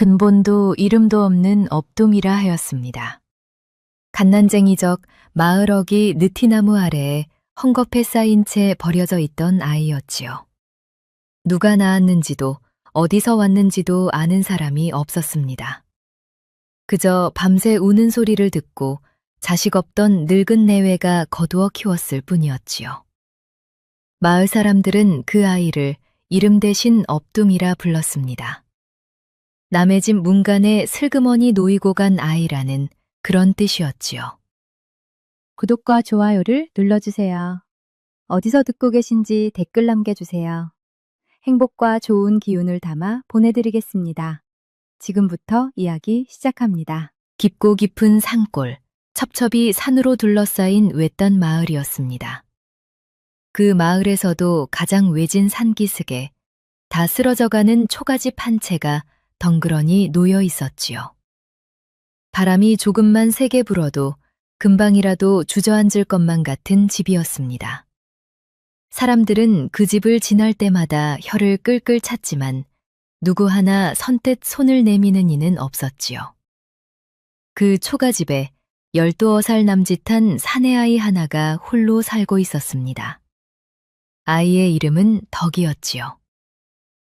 근본도 이름도 없는 업둥이라 하였습니다. 갓난쟁이적 마을어기 느티나무 아래에 헝겊에 쌓인 채 버려져 있던 아이였지요. 누가 낳았는지도 어디서 왔는지도 아는 사람이 없었습니다. 그저 밤새 우는 소리를 듣고 자식 없던 늙은 내외가 거두어 키웠을 뿐이었지요. 마을 사람들은 그 아이를 이름 대신 업둥이라 불렀습니다. 남의 집 문간에 슬그머니 놓이고 간 아이라는 그런 뜻이었지요. 구독과 좋아요를 눌러주세요. 어디서 듣고 계신지 댓글 남겨주세요. 행복과 좋은 기운을 담아 보내드리겠습니다. 지금부터 이야기 시작합니다. 깊고 깊은 산골, 첩첩이 산으로 둘러싸인 외딴 마을이었습니다. 그 마을에서도 가장 외진 산기슭에 다 쓰러져가는 초가집 한 채가 덩그러니 놓여 있었지요. 바람이 조금만 세게 불어도 금방이라도 주저앉을 것만 같은 집이었습니다. 사람들은 그 집을 지날 때마다 혀를 끌끌 찼지만 누구 하나 선뜻 손을 내미는 이는 없었지요. 그 초가집에 12살 남짓한 사내아이 하나가 홀로 살고 있었습니다. 아이의 이름은 덕이었지요.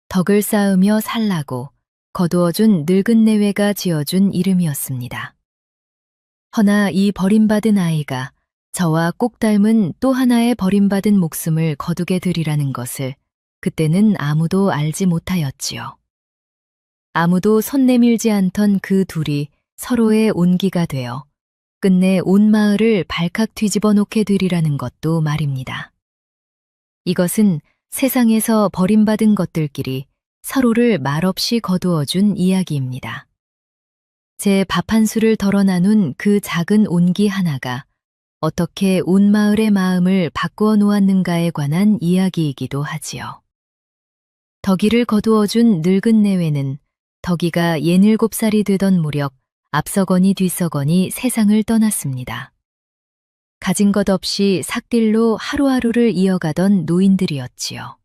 덕을 쌓으며 살라고 거두어준 늙은 내외가 지어준 이름이었습니다. 허나 이 버림받은 아이가 저와 꼭 닮은 또 하나의 버림받은 목숨을 거두게 되리라는 것을 그때는 아무도 알지 못하였지요. 아무도 손 내밀지 않던 그 둘이 서로의 온기가 되어 끝내 온 마을을 발칵 뒤집어 놓게 되리라는 것도 말입니다. 이것은 세상에서 버림받은 것들끼리 서로를 말없이 거두어준 이야기입니다. 제 밥 한 술을 덜어 나눈 그 작은 온기 하나가 어떻게 온 마을의 마음을 바꾸어 놓았는가에 관한 이야기이기도 하지요. 덕이를 거두어준 늙은 내외는 덕이가 67살이 되던 무렵 앞서거니 뒤서거니 세상을 떠났습니다. 가진 것 없이 삭딜로 하루하루를 이어가던 노인들이었지요.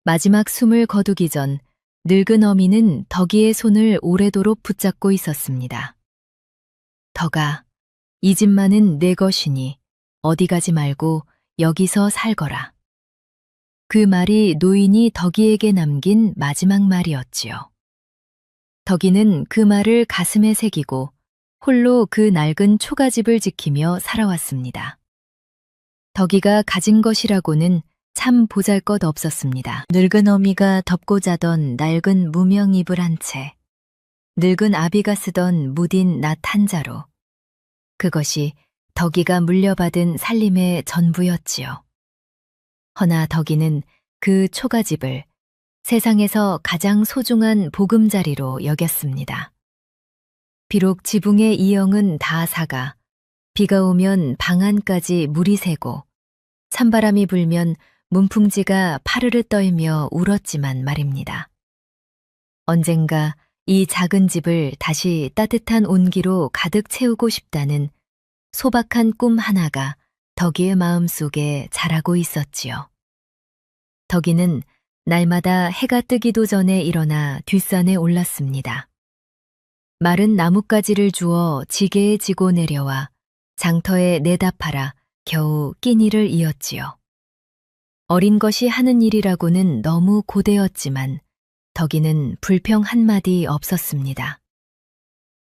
마지막 숨을 거두기 전 늙은 어미는 덕이의 손을 오래도록 붙잡고 있었습니다. 덕아, 이 집만은 내 것이니 어디 가지 말고 여기서 살거라. 그 말이 노인이 덕이에게 남긴 마지막 말이었지요. 덕이는 그 말을 가슴에 새기고 홀로 그 낡은 초가집을 지키며 살아왔습니다. 덕이가 가진 것이라고는 참 보잘것 없었습니다. 늙은 어미가 덮고 자던 낡은 무명 이불 한 채, 늙은 아비가 쓰던 무딘 낫 한 자루, 그것이 덕이가 물려받은 살림의 전부였지요. 허나 덕이는 그 초가집을 세상에서 가장 소중한 보금자리로 여겼습니다. 비록 지붕의 이영은 다 사가 비가 오면 방 안까지 물이 새고 찬바람이 불면 문풍지가 파르르 떨며 울었지만 말입니다. 언젠가 이 작은 집을 다시 따뜻한 온기로 가득 채우고 싶다는 소박한 꿈 하나가 덕이의 마음속에 자라고 있었지요. 덕이는 날마다 해가 뜨기도 전에 일어나 뒷산에 올랐습니다. 마른 나뭇가지를 주워 지게에 지고 내려와 장터에 내다 팔아 겨우 끼니를 이었지요. 어린 것이 하는 일이라고는 너무 고되었지만 덕이는 불평 한마디 없었습니다.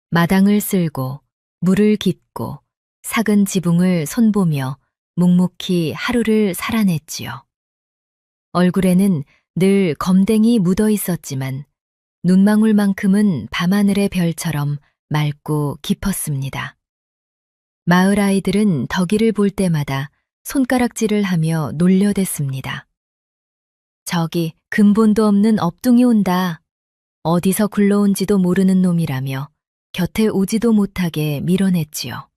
마당을 쓸고 물을 깃고 삭은 지붕을 손보며 묵묵히 하루를 살아냈지요. 얼굴에는 늘 검댕이 묻어 있었지만 눈망울만큼은 밤하늘의 별처럼 맑고 깊었습니다. 마을 아이들은 덕이를 볼 때마다 손가락질을 하며 놀려댔습니다. 저기 근본도 없는 업둥이 온다. 어디서 굴러온지도 모르는 놈이라며 곁에 오지도 못하게 밀어냈지요.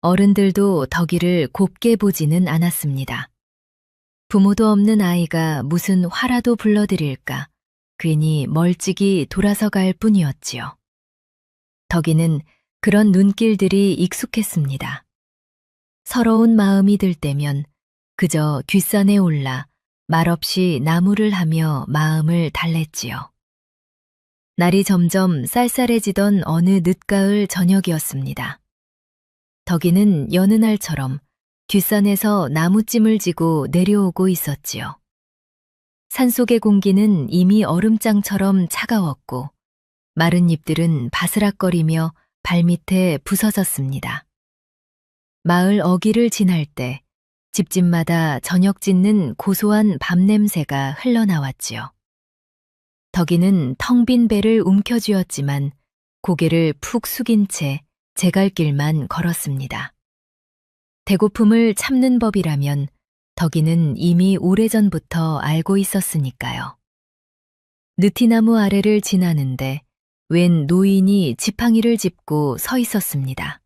어른들도 덕이를 곱게 보지는 않았습니다. 부모도 없는 아이가 무슨 화라도 불러드릴까 괜히 멀찍이 돌아서 갈 뿐이었지요. 덕이는 그런 눈길들이 익숙했습니다. 서러운 마음이 들 때면 그저 뒷산에 올라 말없이 나무를 하며 마음을 달랬지요. 날이 점점 쌀쌀해지던 어느 늦가을 저녁이었습니다. 덕이는 여느 날처럼 뒷산에서 나무찜을 지고 내려오고 있었지요. 산속의 공기는 이미 얼음장처럼 차가웠고 마른 잎들은 바스락거리며 발밑에 부서졌습니다. 마을 어귀를 지날 때 집집마다 저녁 짓는 고소한 밥 냄새가 흘러나왔지요. 덕이는 텅 빈 배를 움켜쥐었지만 고개를 푹 숙인 채 제갈길만 걸었습니다. 배고픔을 참는 법이라면 덕이는 이미 오래전부터 알고 있었으니까요. 느티나무 아래를 지나는데 웬 노인이 지팡이를 짚고 서 있었습니다.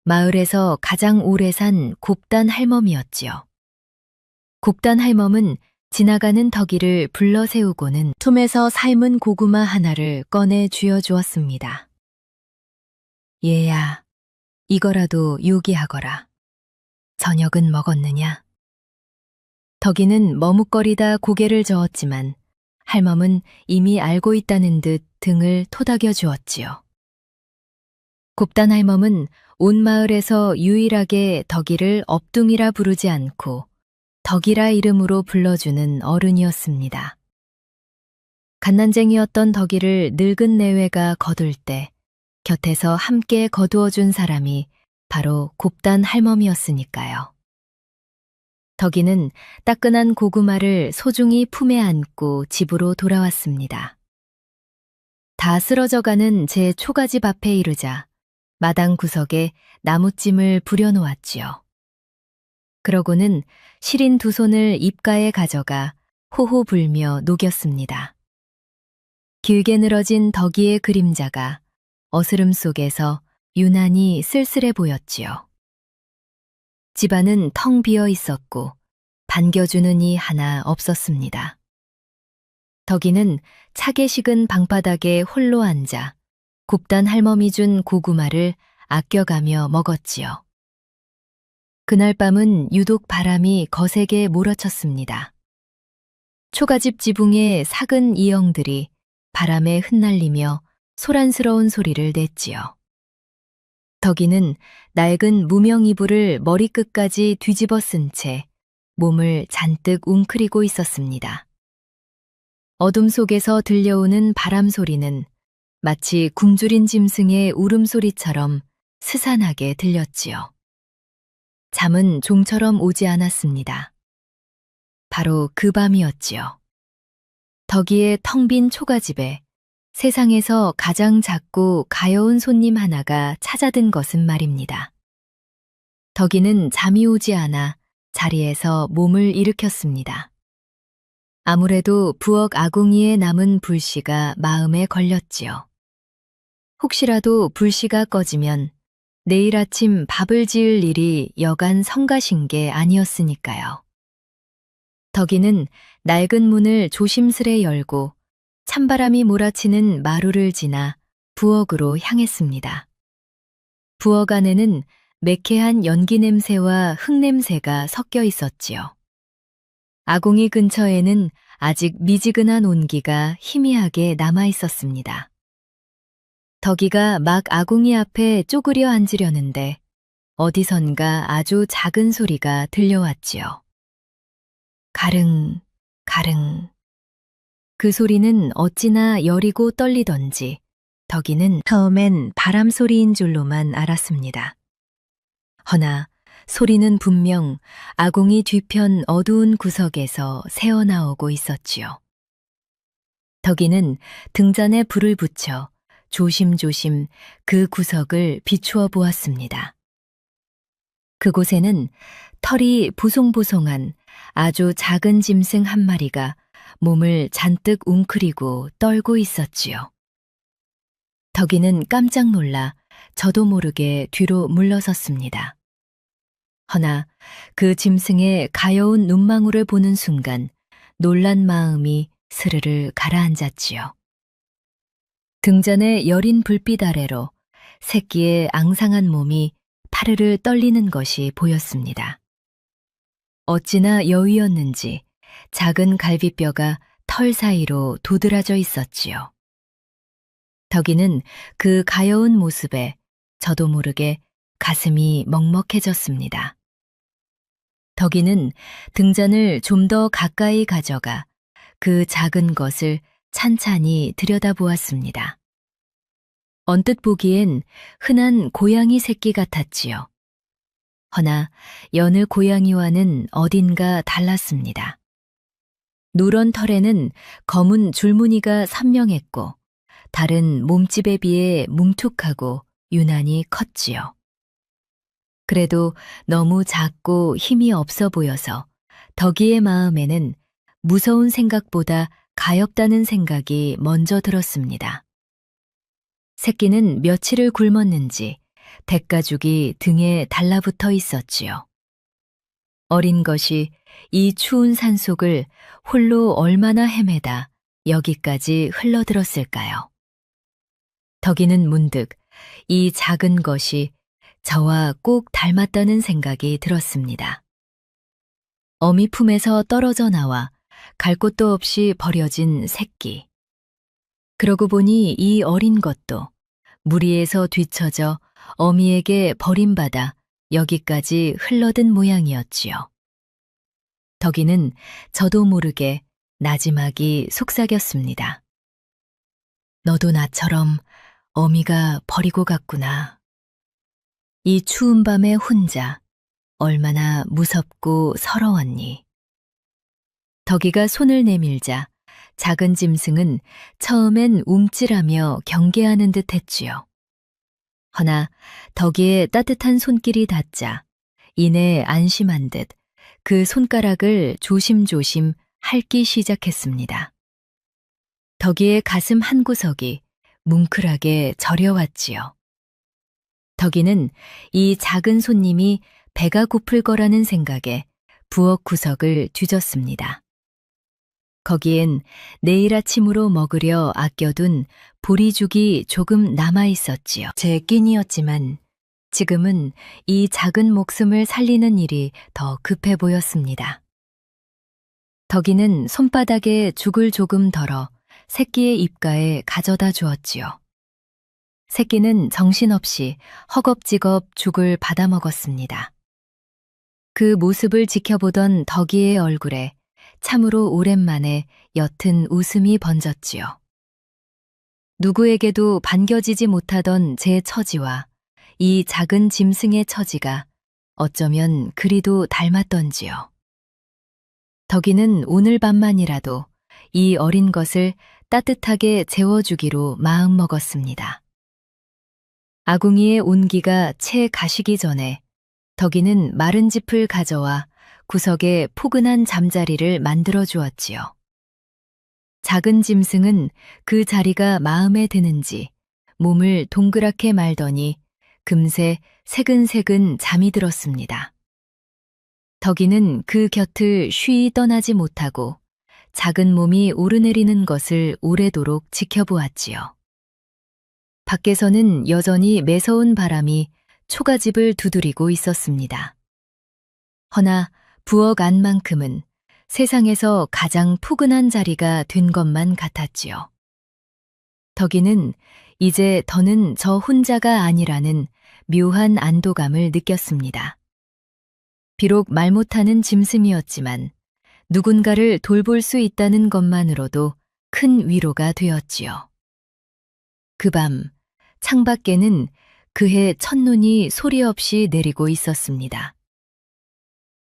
마을에서 가장 오래 산 곱단 할멈이었지요. 곱단 할멈은 지나가는 덕이를 불러 세우고는 툼에서 삶은 고구마 하나를 꺼내 쥐어주었습니다. 얘야, 이거라도 요기하거라. 저녁은 먹었느냐? 덕이는 머뭇거리다 고개를 저었지만 할멈은 이미 알고 있다는 듯 등을 토닥여 주었지요. 곱단 할멈은 온 마을에서 유일하게 덕이를 업둥이라 부르지 않고 덕이라 이름으로 불러주는 어른이었습니다. 갓난쟁이였던 덕이를 늙은 내외가 거둘 때 곁에서 함께 거두어준 사람이 바로 곱단 할멈이었으니까요. 덕이는 따끈한 고구마를 소중히 품에 안고 집으로 돌아왔습니다. 다 쓰러져가는 제 초가집 앞에 이르자 마당 구석에 나무찜을 부려놓았지요. 그러고는 시린 두 손을 입가에 가져가 호호 불며 녹였습니다. 길게 늘어진 덕이의 그림자가 어스름 속에서 유난히 쓸쓸해 보였지요. 집안은 텅 비어 있었고 반겨주는 이 하나 없었습니다. 덕이는 차게 식은 방바닥에 홀로 앉아 곱단 할멈이 준 고구마를 아껴가며 먹었지요. 그날 밤은 유독 바람이 거세게 몰아쳤습니다. 초가집 지붕의 삭은 이영들이 바람에 흩날리며 소란스러운 소리를 냈지요. 덕이는 낡은 무명 이불을 머리끝까지 뒤집어 쓴 채 몸을 잔뜩 웅크리고 있었습니다. 어둠 속에서 들려오는 바람 소리는 마치 굶주린 짐승의 울음소리처럼 스산하게 들렸지요. 잠은 종처럼 오지 않았습니다. 바로 그 밤이었지요. 덕이의 텅 빈 초가집에 세상에서 가장 작고 가여운 손님 하나가 찾아든 것은 말입니다. 덕이는 잠이 오지 않아 자리에서 몸을 일으켰습니다. 아무래도 부엌 아궁이에 남은 불씨가 마음에 걸렸지요. 혹시라도 불씨가 꺼지면 내일 아침 밥을 지을 일이 여간 성가신 게 아니었으니까요. 덕이는 낡은 문을 조심스레 열고 찬바람이 몰아치는 마루를 지나 부엌으로 향했습니다. 부엌 안에는 매캐한 연기 냄새와 흙 냄새가 섞여 있었지요. 아궁이 근처에는 아직 미지근한 온기가 희미하게 남아 있었습니다. 덕이가 막 아궁이 앞에 쪼그려 앉으려는데 어디선가 아주 작은 소리가 들려왔지요. 가릉, 가릉. 그 소리는 어찌나 여리고 떨리던지 덕이는 처음엔 바람 소리인 줄로만 알았습니다. 허나 소리는 분명 아궁이 뒤편 어두운 구석에서 새어나오고 있었지요. 덕이는 등잔에 불을 붙여 조심조심 그 구석을 비추어 보았습니다. 그곳에는 털이 보송보송한 아주 작은 짐승 한 마리가 몸을 잔뜩 웅크리고 떨고 있었지요. 덕이는 깜짝 놀라 저도 모르게 뒤로 물러섰습니다. 허나 그 짐승의 가여운 눈망울을 보는 순간 놀란 마음이 스르르 가라앉았지요. 등잔의 여린 불빛 아래로 새끼의 앙상한 몸이 파르르 떨리는 것이 보였습니다. 어찌나 여위였는지 작은 갈비뼈가 털 사이로 도드라져 있었지요. 덕이는 그 가여운 모습에 저도 모르게 가슴이 먹먹해졌습니다. 덕이는 등잔을 좀 더 가까이 가져가 그 작은 것을 찬찬히 들여다보았습니다. 언뜻 보기엔 흔한 고양이 새끼 같았지요. 허나 여느 고양이와는 어딘가 달랐습니다. 누런 털에는 검은 줄무늬가 선명했고 다른 몸집에 비해 뭉툭하고 유난히 컸지요. 그래도 너무 작고 힘이 없어 보여서 덕이의 마음에는 무서운 생각보다 가엾다는 생각이 먼저 들었습니다. 새끼는 며칠을 굶었는지 대가죽이 등에 달라붙어 있었지요. 어린 것이 이 추운 산속을 홀로 얼마나 헤매다 여기까지 흘러들었을까요? 덕이는 문득 이 작은 것이 저와 꼭 닮았다는 생각이 들었습니다. 어미 품에서 떨어져 나와 갈 곳도 없이 버려진 새끼. 그러고 보니 이 어린 것도 무리에서 뒤처져 어미에게 버림받아 여기까지 흘러든 모양이었지요. 덕이는 저도 모르게 나지막이 속삭였습니다. 너도 나처럼 어미가 버리고 갔구나. 이 추운 밤에 혼자 얼마나 무섭고 서러웠니. 덕이가 손을 내밀자 작은 짐승은 처음엔 움찔하며 경계하는 듯 했지요. 허나 덕이의 따뜻한 손길이 닿자 이내 안심한 듯 그 손가락을 조심조심 핥기 시작했습니다. 덕이의 가슴 한구석이 뭉클하게 저려왔지요. 덕이는 이 작은 손님이 배가 고플 거라는 생각에 부엌 구석을 뒤졌습니다. 거기엔 내일 아침으로 먹으려 아껴둔 보리죽이 조금 남아 있었지요. 제 끼니였지만 지금은 이 작은 목숨을 살리는 일이 더 급해 보였습니다. 덕이는 손바닥에 죽을 조금 덜어 새끼의 입가에 가져다 주었지요. 새끼는 정신없이 허겁지겁 죽을 받아 먹었습니다. 그 모습을 지켜보던 덕이의 얼굴에 참으로 오랜만에 옅은 웃음이 번졌지요. 누구에게도 반겨지지 못하던 제 처지와 이 작은 짐승의 처지가 어쩌면 그리도 닮았던지요. 덕이는 오늘 밤만이라도 이 어린 것을 따뜻하게 재워주기로 마음먹었습니다. 아궁이의 온기가 채 가시기 전에 덕이는 마른 짚을 가져와 구석에 포근한 잠자리를 만들어 주었지요. 작은 짐승은 그 자리가 마음에 드는지 몸을 동그랗게 말더니 금세 새근새근 잠이 들었습니다. 덕이는 그 곁을 쉬이 떠나지 못하고 작은 몸이 오르내리는 것을 오래도록 지켜보았지요. 밖에서는 여전히 매서운 바람이 초가집을 두드리고 있었습니다. 허나 부엌 안만큼은 세상에서 가장 포근한 자리가 된 것만 같았지요. 덕이는 이제 더는 저 혼자가 아니라는 묘한 안도감을 느꼈습니다. 비록 말 못하는 짐승이었지만 누군가를 돌볼 수 있다는 것만으로도 큰 위로가 되었지요. 그 밤 창밖에는 그해 첫눈이 소리 없이 내리고 있었습니다.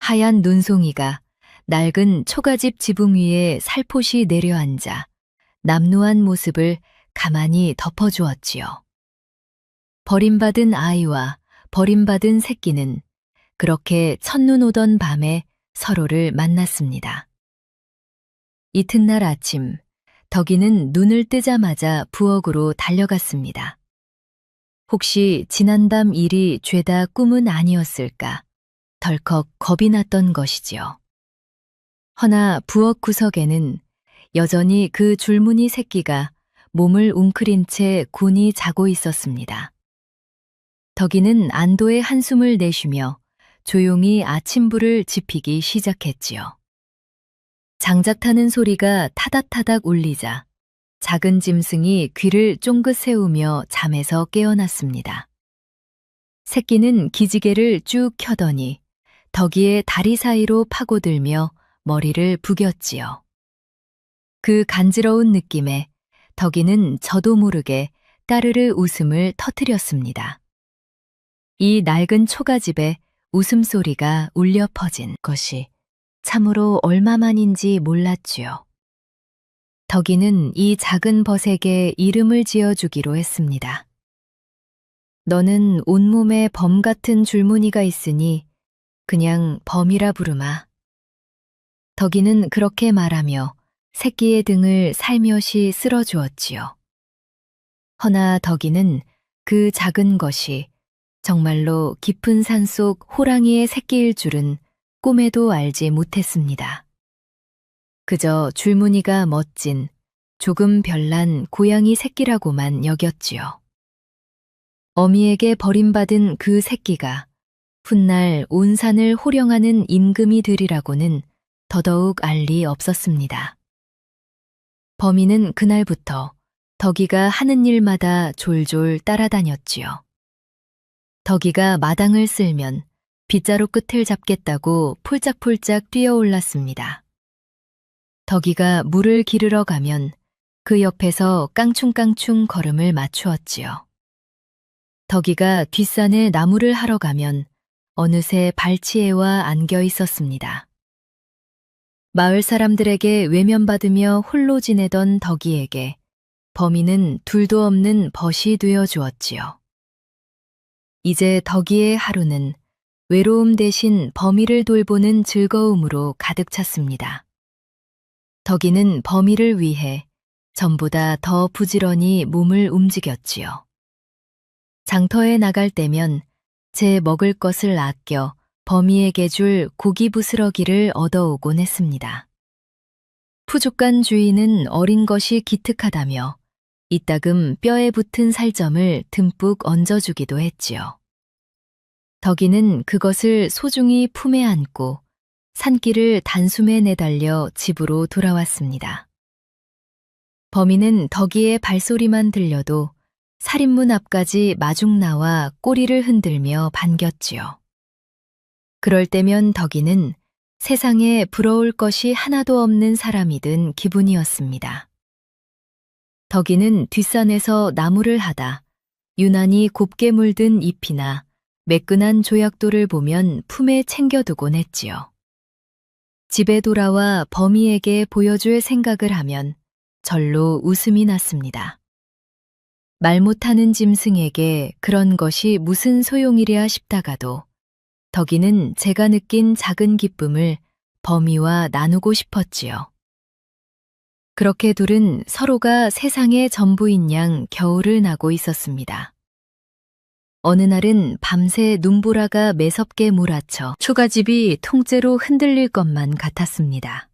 하얀 눈송이가 낡은 초가집 지붕 위에 살포시 내려앉아 남루한 모습을 가만히 덮어주었지요. 버림받은 아이와 버림받은 새끼는 그렇게 첫눈 오던 밤에 서로를 만났습니다. 이튿날 아침, 덕이는 눈을 뜨자마자 부엌으로 달려갔습니다. 혹시 지난밤 일이 죄다 꿈은 아니었을까 덜컥 겁이 났던 것이지요. 허나 부엌 구석에는 여전히 그 줄무늬 새끼가 몸을 웅크린 채 곤히 자고 있었습니다. 덕이는 안도의 한숨을 내쉬며 조용히 아침불을 지피기 시작했지요. 장작 타는 소리가 타닥타닥 울리자 작은 짐승이 귀를 쫑긋 세우며 잠에서 깨어났습니다. 새끼는 기지개를 쭉 켜더니 덕이의 다리 사이로 파고들며 머리를 부겼지요. 그 간지러운 느낌에 덕이는 저도 모르게 까르르 웃음을 터뜨렸습니다. 이 낡은 초가집에 웃음소리가 울려 퍼진 것이 참으로 얼마만인지 몰랐지요. 덕이는 이 작은 벗에게 이름을 지어주기로 했습니다. 너는 온몸에 범 같은 줄무늬가 있으니 그냥 범이라 부르마. 덕이는 그렇게 말하며 새끼의 등을 살며시 쓸어주었지요. 허나 덕이는 그 작은 것이 정말로 깊은 산속 호랑이의 새끼일 줄은 꿈에도 알지 못했습니다. 그저 줄무늬가 멋진 조금 별난 고양이 새끼라고만 여겼지요. 어미에게 버림받은 그 새끼가 훗날 온 산을 호령하는 임금이 되리라고는 더더욱 알 리 없었습니다. 범인은 그날부터 덕이가 하는 일마다 졸졸 따라다녔지요. 덕이가 마당을 쓸면 빗자루 끝을 잡겠다고 폴짝폴짝 뛰어올랐습니다. 덕이가 물을 기르러 가면 그 옆에서 깡충깡충 걸음을 맞추었지요. 덕이가 뒷산에 나무를 하러 가면 어느새 발치에와 안겨 있었습니다. 마을 사람들에게 외면받으며 홀로 지내던 덕이에게 범인은 둘도 없는 벗이 되어 주었지요. 이제 덕이의 하루는 외로움 대신 범이를 돌보는 즐거움으로 가득 찼습니다. 덕이는 범이를 위해 전보다 더 부지런히 몸을 움직였지요. 장터에 나갈 때면 제 먹을 것을 아껴 범이에게 줄 고기 부스러기를 얻어오곤 했습니다. 푸족한 주인은 어린 것이 기특하다며 이따금 뼈에 붙은 살점을 듬뿍 얹어주기도 했지요. 덕이는 그것을 소중히 품에 안고 산길을 단숨에 내달려 집으로 돌아왔습니다. 범이는 덕이의 발소리만 들려도 살인문 앞까지 마중 나와 꼬리를 흔들며 반겼지요. 그럴 때면 덕이는 세상에 부러울 것이 하나도 없는 사람이 든 기분이었습니다. 덕이는 뒷산에서 나무를 하다 유난히 곱게 물든 잎이나 매끈한 조약돌을 보면 품에 챙겨두곤 했지요. 집에 돌아와 범이에게 보여줄 생각을 하면 절로 웃음이 났습니다. 말 못하는 짐승에게 그런 것이 무슨 소용이랴 싶다가도 덕이는 제가 느낀 작은 기쁨을 범이와 나누고 싶었지요. 그렇게 둘은 서로가 세상의 전부인 양 겨울을 나고 있었습니다. 어느 날은 밤새 눈보라가 매섭게 몰아쳐 초가집이 통째로 흔들릴 것만 같았습니다.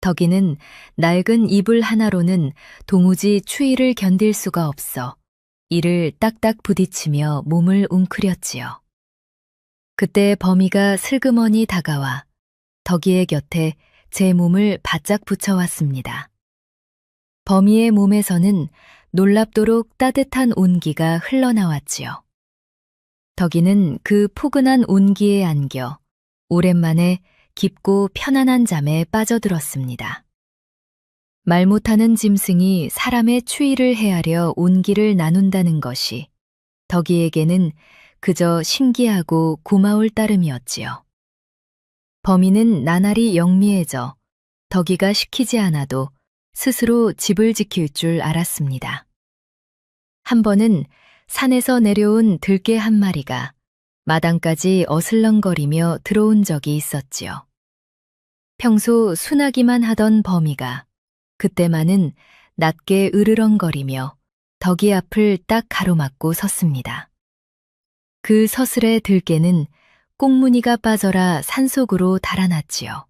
덕이는 낡은 이불 하나로는 도무지 추위를 견딜 수가 없어 이를 딱딱 부딪히며 몸을 웅크렸지요. 그때 범이가 슬그머니 다가와 덕이의 곁에 제 몸을 바짝 붙여왔습니다. 범이의 몸에서는 놀랍도록 따뜻한 온기가 흘러나왔지요. 덕이는 그 포근한 온기에 안겨 오랜만에 깊고 편안한 잠에 빠져들었습니다. 말 못하는 짐승이 사람의 추위를 헤아려 온기를 나눈다는 것이 덕이에게는 그저 신기하고 고마울 따름이었지요. 범이는 나날이 영리해져 덕이가 시키지 않아도 스스로 집을 지킬 줄 알았습니다. 한 번은 산에서 내려온 들개 한 마리가 마당까지 어슬렁거리며 들어온 적이 있었지요. 평소 순하기만 하던 범이가 그때만은 낮게 으르렁거리며 덕이 앞을 딱 가로막고 섰습니다. 그 서슬에 들개는 꽁무니가 빠져라 산속으로 달아났지요.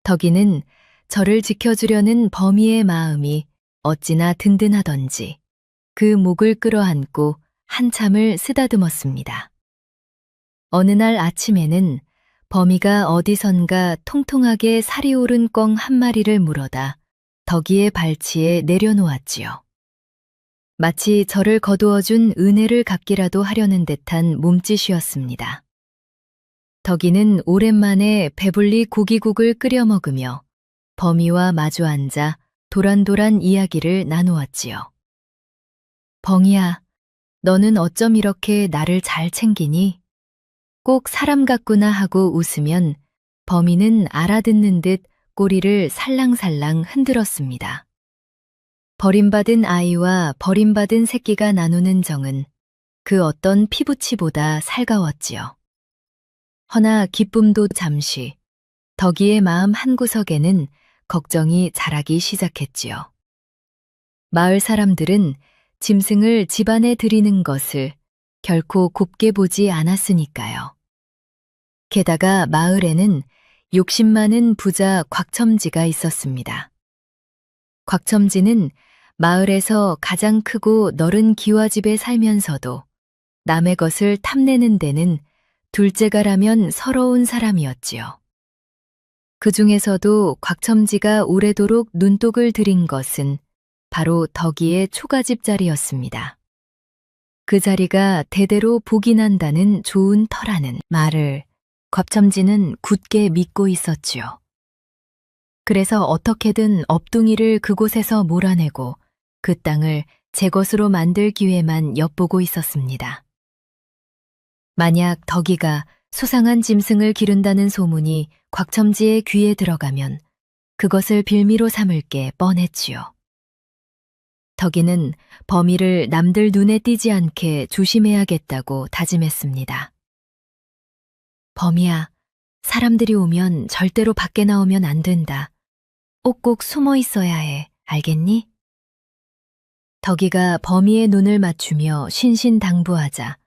덕이는 저를 지켜주려는 범이의 마음이 어찌나 든든하던지 그 목을 끌어안고 한참을 쓰다듬었습니다. 어느 날 아침에는 범이가 어디선가 통통하게 살이 오른 꿩 한 마리를 물어다 덕이의 발치에 내려놓았지요. 마치 저를 거두어준 은혜를 갚기라도 하려는 듯한 몸짓이었습니다. 덕이는 오랜만에 배불리 고기국을 끓여 먹으며 범이와 마주 앉아 도란도란 이야기를 나누었지요. 벙이야, 너는 어쩜 이렇게 나를 잘 챙기니? 꼭 사람 같구나 하고 웃으면 범이는 알아듣는 듯 꼬리를 살랑살랑 흔들었습니다. 버림받은 아이와 버림받은 새끼가 나누는 정은 그 어떤 피부치보다 살가웠지요. 허나 기쁨도 잠시, 덕이의 마음 한구석에는 걱정이 자라기 시작했지요. 마을 사람들은 짐승을 집안에 들이는 것을 결코 곱게 보지 않았으니까요. 게다가 마을에는 욕심 많은 부자 곽첨지가 있었습니다. 곽첨지는 마을에서 가장 크고 넓은 기와집에 살면서도 남의 것을 탐내는 데는 둘째가라면 서러운 사람이었지요. 그 중에서도 곽첨지가 오래도록 눈독을 들인 것은 바로 덕이의 초가집 자리였습니다. 그 자리가 대대로 복이 난다는 좋은 터라는 말을 곽첨지는 굳게 믿고 있었지요. 그래서 어떻게든 업둥이를 그곳에서 몰아내고 그 땅을 제 것으로 만들 기회만 엿보고 있었습니다. 만약 덕이가 수상한 짐승을 기른다는 소문이 곽첨지의 귀에 들어가면 그것을 빌미로 삼을 게 뻔했지요. 덕이는 범이를 남들 눈에 띄지 않게 조심해야겠다고 다짐했습니다. 범이야, 사람들이 오면 절대로 밖에 나오면 안 된다. 꼭 숨어 있어야 해. 알겠니? 덕이가 범이의 눈을 맞추며 신신당부하자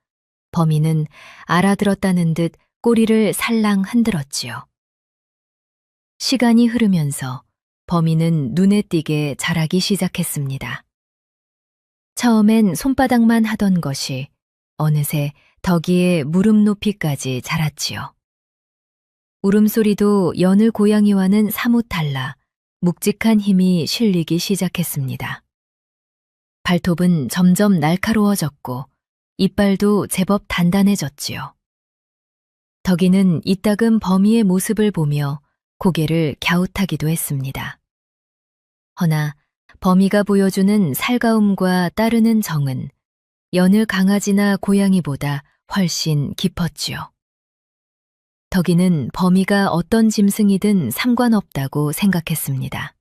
범이는 알아들었다는 듯 꼬리를 살랑 흔들었지요. 시간이 흐르면서 범이는 눈에 띄게 자라기 시작했습니다. 처음엔 손바닥만 하던 것이 어느새 덕이의 무릎 높이까지 자랐지요. 울음소리도 여느 고양이와는 사뭇 달라 묵직한 힘이 실리기 시작했습니다. 발톱은 점점 날카로워졌고 이빨도 제법 단단해졌지요. 덕이는 이따금 범이의 모습을 보며 고개를 갸웃하기도 했습니다. 허나 범이가 보여주는 살가움과 따르는 정은 여느 강아지나 고양이보다 훨씬 깊었지요. 덕이는 범이가 어떤 짐승이든 상관없다고 생각했습니다.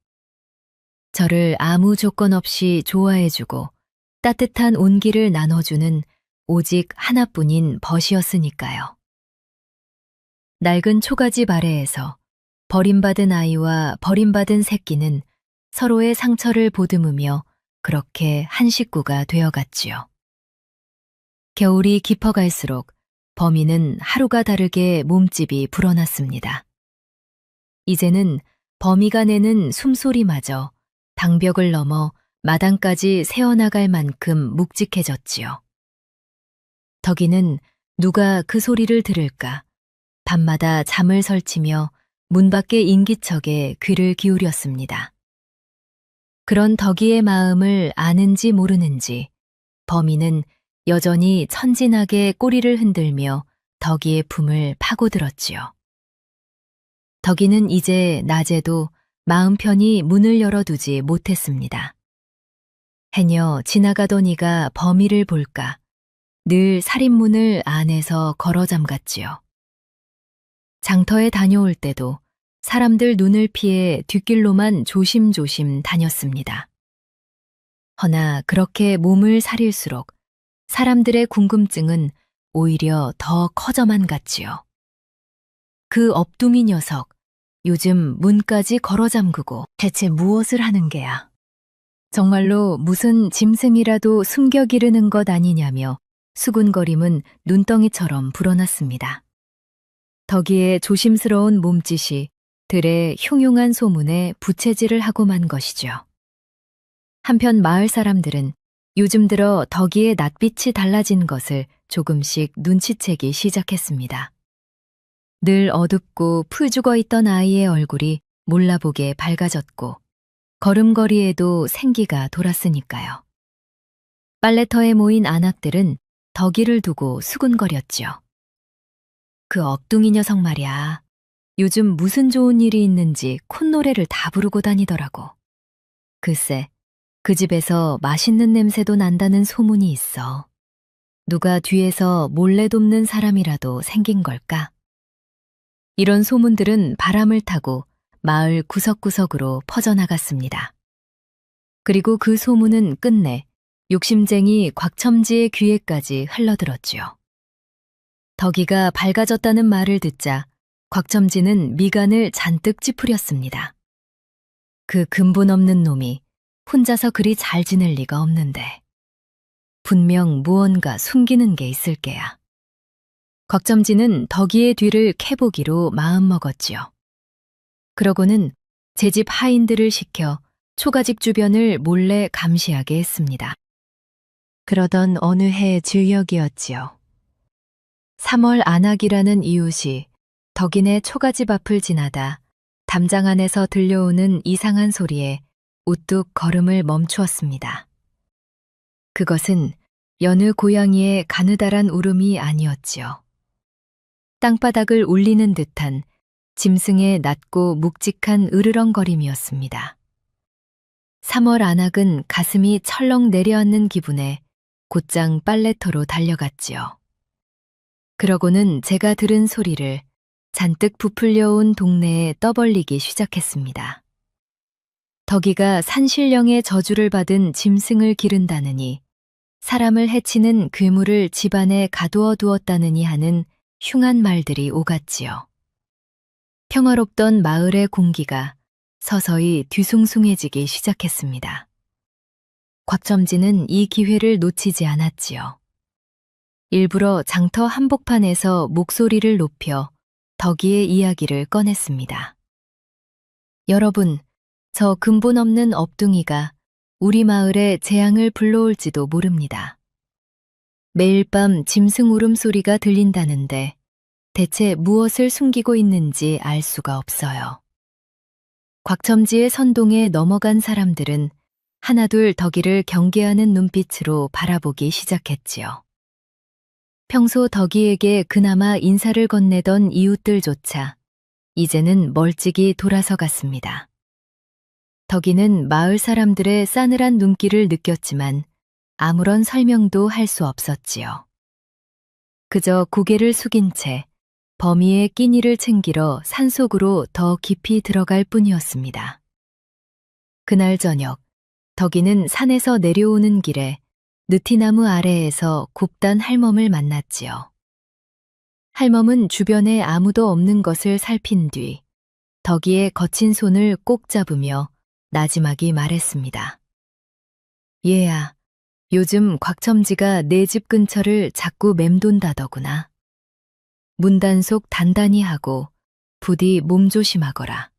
저를 아무 조건 없이 좋아해주고 따뜻한 온기를 나눠주는 오직 하나뿐인 벗이었으니까요. 낡은 초가집 아래에서 버림받은 아이와 버림받은 새끼는 서로의 상처를 보듬으며 그렇게 한 식구가 되어갔지요. 겨울이 깊어갈수록 범이는 하루가 다르게 몸집이 불어났습니다. 이제는 범이가 내는 숨소리마저 방벽을 넘어 마당까지 새어나갈 만큼 묵직해졌지요. 덕이는 누가 그 소리를 들을까 밤마다 잠을 설치며 문 밖의 인기척에 귀를 기울였습니다. 그런 덕이의 마음을 아는지 모르는지 범이는 여전히 천진하게 꼬리를 흔들며 덕이의 품을 파고들었지요. 덕이는 이제 낮에도 마음 편히 문을 열어두지 못했습니다. 해녀 지나가던 이가 범이를 볼까 늘 살인문을 안에서 걸어 잠갔지요. 장터에 다녀올 때도 사람들 눈을 피해 뒷길로만 조심조심 다녔습니다. 허나 그렇게 몸을 사릴수록 사람들의 궁금증은 오히려 더 커져만 갔지요. 그 업둥이 녀석, 요즘 문까지 걸어 잠그고 대체 무엇을 하는 게야? 정말로 무슨 짐승이라도 숨겨 기르는 것 아니냐며 수군거림은 눈덩이처럼 불어났습니다. 덕이의 조심스러운 몸짓이 들의 흉흉한 소문에 부채질을 하고 만 것이죠. 한편 마을 사람들은 요즘 들어 덕이의 낯빛이 달라진 것을 조금씩 눈치채기 시작했습니다. 늘 어둡고 풀 죽어 있던 아이의 얼굴이 몰라보게 밝아졌고 걸음걸이에도 생기가 돌았으니까요. 빨래터에 모인 안악들은 덕이를 두고 수군거렸지요. 그 엉뚱이 녀석 말이야. 요즘 무슨 좋은 일이 있는지 콧노래를 다 부르고 다니더라고. 글쎄, 그 집에서 맛있는 냄새도 난다는 소문이 있어. 누가 뒤에서 몰래 돕는 사람이라도 생긴 걸까? 이런 소문들은 바람을 타고 마을 구석구석으로 퍼져나갔습니다. 그리고 그 소문은 끝내 욕심쟁이 곽첨지의 귀에까지 흘러들었지요. 덕이가 밝아졌다는 말을 듣자 곽첨지는 미간을 잔뜩 찌푸렸습니다. 그 근본 없는 놈이 혼자서 그리 잘 지낼 리가 없는데 분명 무언가 숨기는 게 있을 게야. 곽첨지는 덕이의 뒤를 캐보기로 마음먹었지요. 그러고는 제 집 하인들을 시켜 초가집 주변을 몰래 감시하게 했습니다. 그러던 어느 해 주역이었지요. 3월 안악이라는 이웃이 덕인의 초가집 앞을 지나다 담장 안에서 들려오는 이상한 소리에 우뚝 걸음을 멈추었습니다. 그것은 여느 고양이의 가느다란 울음이 아니었지요. 땅바닥을 울리는 듯한 짐승의 낮고 묵직한 으르렁거림이었습니다. 3월 안악은 가슴이 철렁 내려앉는 기분에 곧장 빨래터로 달려갔지요. 그러고는 제가 들은 소리를 잔뜩 부풀려온 동네에 떠벌리기 시작했습니다. 덕이가 산신령의 저주를 받은 짐승을 기른다느니 사람을 해치는 괴물을 집안에 가두어 두었다느니 하는 흉한 말들이 오갔지요. 평화롭던 마을의 공기가 서서히 뒤숭숭해지기 시작했습니다. 곽첨지는 이 기회를 놓치지 않았지요. 일부러 장터 한복판에서 목소리를 높여 덕이의 이야기를 꺼냈습니다. 여러분, 저 근본 없는 업둥이가 우리 마을에 재앙을 불러올지도 모릅니다. 매일 밤 짐승 울음소리가 들린다는데 대체 무엇을 숨기고 있는지 알 수가 없어요. 곽첨지의 선동에 넘어간 사람들은 하나둘 덕이를 경계하는 눈빛으로 바라보기 시작했지요. 평소 덕이에게 그나마 인사를 건네던 이웃들조차 이제는 멀찍이 돌아서 갔습니다. 덕이는 마을 사람들의 싸늘한 눈길을 느꼈지만 아무런 설명도 할 수 없었지요. 그저 고개를 숙인 채 범이의 끼니를 챙기러 산속으로 더 깊이 들어갈 뿐이었습니다. 그날 저녁, 덕이는 산에서 내려오는 길에 느티나무 아래에서 곱단 할멈을 만났지요. 할멈은 주변에 아무도 없는 것을 살핀 뒤 덕이의 거친 손을 꼭 잡으며 나지막이 말했습니다. 얘야, 요즘 곽첨지가 내 집 근처를 자꾸 맴돈다더구나. 문단속 단단히 하고 부디 몸조심하거라.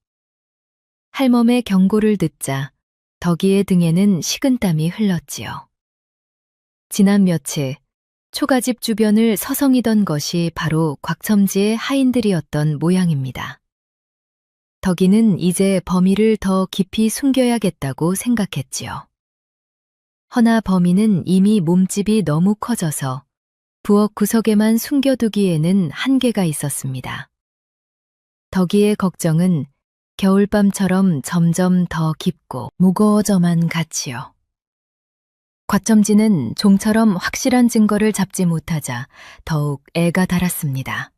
할멈의 경고를 듣자 덕이의 등에는 식은땀이 흘렀지요. 지난 며칠 초가집 주변을 서성이던 것이 바로 곽첨지의 하인들이었던 모양입니다. 덕이는 이제 범인을 더 깊이 숨겨야겠다고 생각했지요. 허나 범인은 이미 몸집이 너무 커져서 부엌 구석에만 숨겨두기에는 한계가 있었습니다. 덕이의 걱정은 겨울밤처럼 점점 더 깊고 무거워져만 갔지요. 곽첨지는 좀처럼 확실한 증거를 잡지 못하자 더욱 애가 달았습니다.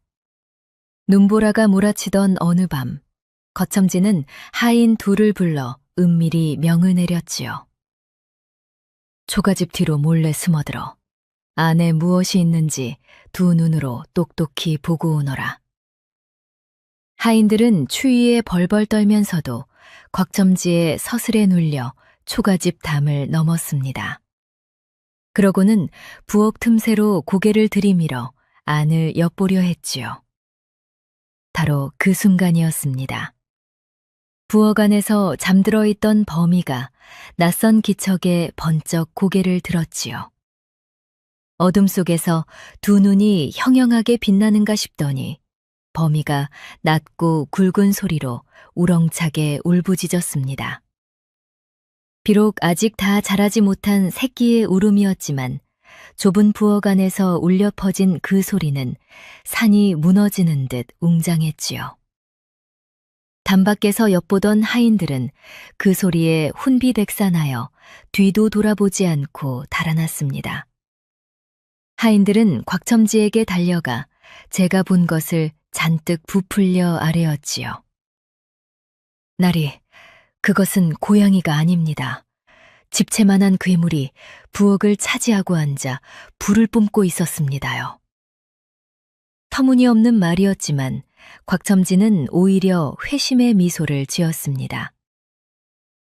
눈보라가 몰아치던 어느 밤, 곽첨지는 하인 둘을 불러 은밀히 명을 내렸지요. 초가집 뒤로 몰래 숨어들어 안에 무엇이 있는지 두 눈으로 똑똑히 보고 오너라. 하인들은 추위에 벌벌 떨면서도 곽첨지의 서슬에 눌려 초가집 담을 넘었습니다. 그러고는 부엌 틈새로 고개를 들이밀어 안을 엿보려 했지요. 바로 그 순간이었습니다. 부엌 안에서 잠들어 있던 범이가 낯선 기척에 번쩍 고개를 들었지요. 어둠 속에서 두 눈이 형형하게 빛나는가 싶더니 범이가 낮고 굵은 소리로 우렁차게 울부짖었습니다. 비록 아직 다 자라지 못한 새끼의 울음이었지만 좁은 부엌 안에서 울려 퍼진 그 소리는 산이 무너지는 듯 웅장했지요. 담밖에서 엿보던 하인들은 그 소리에 혼비백산하여 뒤도 돌아보지 않고 달아났습니다. 하인들은 곽첨지에게 달려가 제가 본 것을 잔뜩 부풀려 아뢰었지요. 나리, 그것은 고양이가 아닙니다. 집채만한 괴물이 부엌을 차지하고 앉아 불을 뿜고 있었습니다요. 터무니없는 말이었지만 곽첨지는 오히려 회심의 미소를 지었습니다.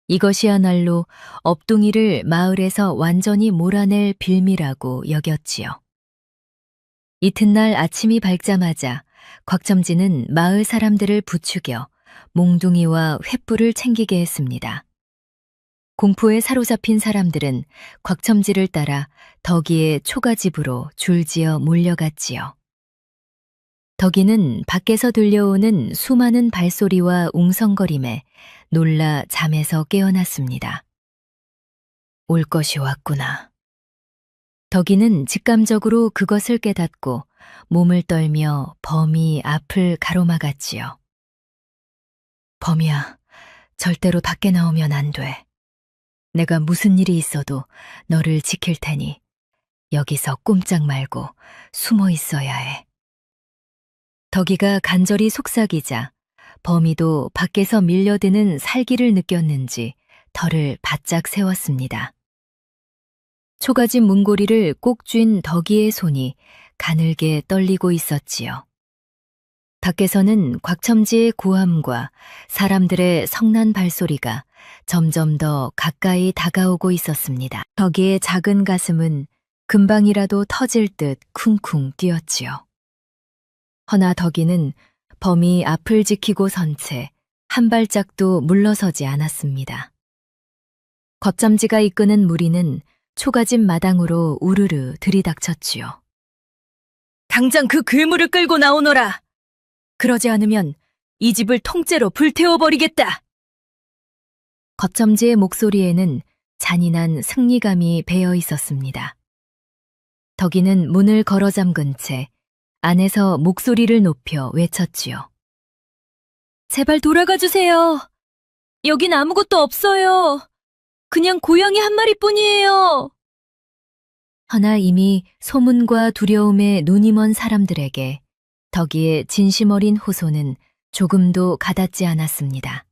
이것이야말로 업둥이를 마을에서 완전히 몰아낼 빌미라고 여겼지요. 이튿날 아침이 밝자마자 곽첨지는 마을 사람들을 부추겨 몽둥이와 횃불을 챙기게 했습니다. 공포에 사로잡힌 사람들은 곽첨지를 따라 덕이의 초가집으로 줄지어 몰려갔지요. 덕이는 밖에서 들려오는 수많은 발소리와 웅성거림에 놀라 잠에서 깨어났습니다. 올 것이 왔구나. 덕이는 직감적으로 그것을 깨닫고 몸을 떨며 범이 앞을 가로막았지요. 범이야, 절대로 밖에 나오면 안 돼. 내가 무슨 일이 있어도 너를 지킬 테니 여기서 꼼짝 말고 숨어 있어야 해. 덕이가 간절히 속삭이자 범이도 밖에서 밀려드는 살기를 느꼈는지 털을 바짝 세웠습니다. 초가집 문고리를 꼭 쥔 덕이의 손이 가늘게 떨리고 있었지요. 밖에서는 곽첨지의 고함과 사람들의 성난 발소리가 점점 더 가까이 다가오고 있었습니다. 덕이의 작은 가슴은 금방이라도 터질 듯 쿵쿵 뛰었지요. 허나 덕이는 범이 앞을 지키고 선 채 한 발짝도 물러서지 않았습니다. 곽첨지가 이끄는 무리는 초가집 마당으로 우르르 들이닥쳤지요. 당장 그 괴물을 끌고 나오너라! 그러지 않으면 이 집을 통째로 불태워버리겠다! 곽첨지의 목소리에는 잔인한 승리감이 배어 있었습니다. 덕이는 문을 걸어 잠근 채 안에서 목소리를 높여 외쳤지요. 제발 돌아가 주세요. 여긴 아무것도 없어요. 그냥 고양이 한 마리뿐이에요. 허나 이미 소문과 두려움에 눈이 먼 사람들에게 덕이의 진심 어린 호소는 조금도 가닿지 않았습니다.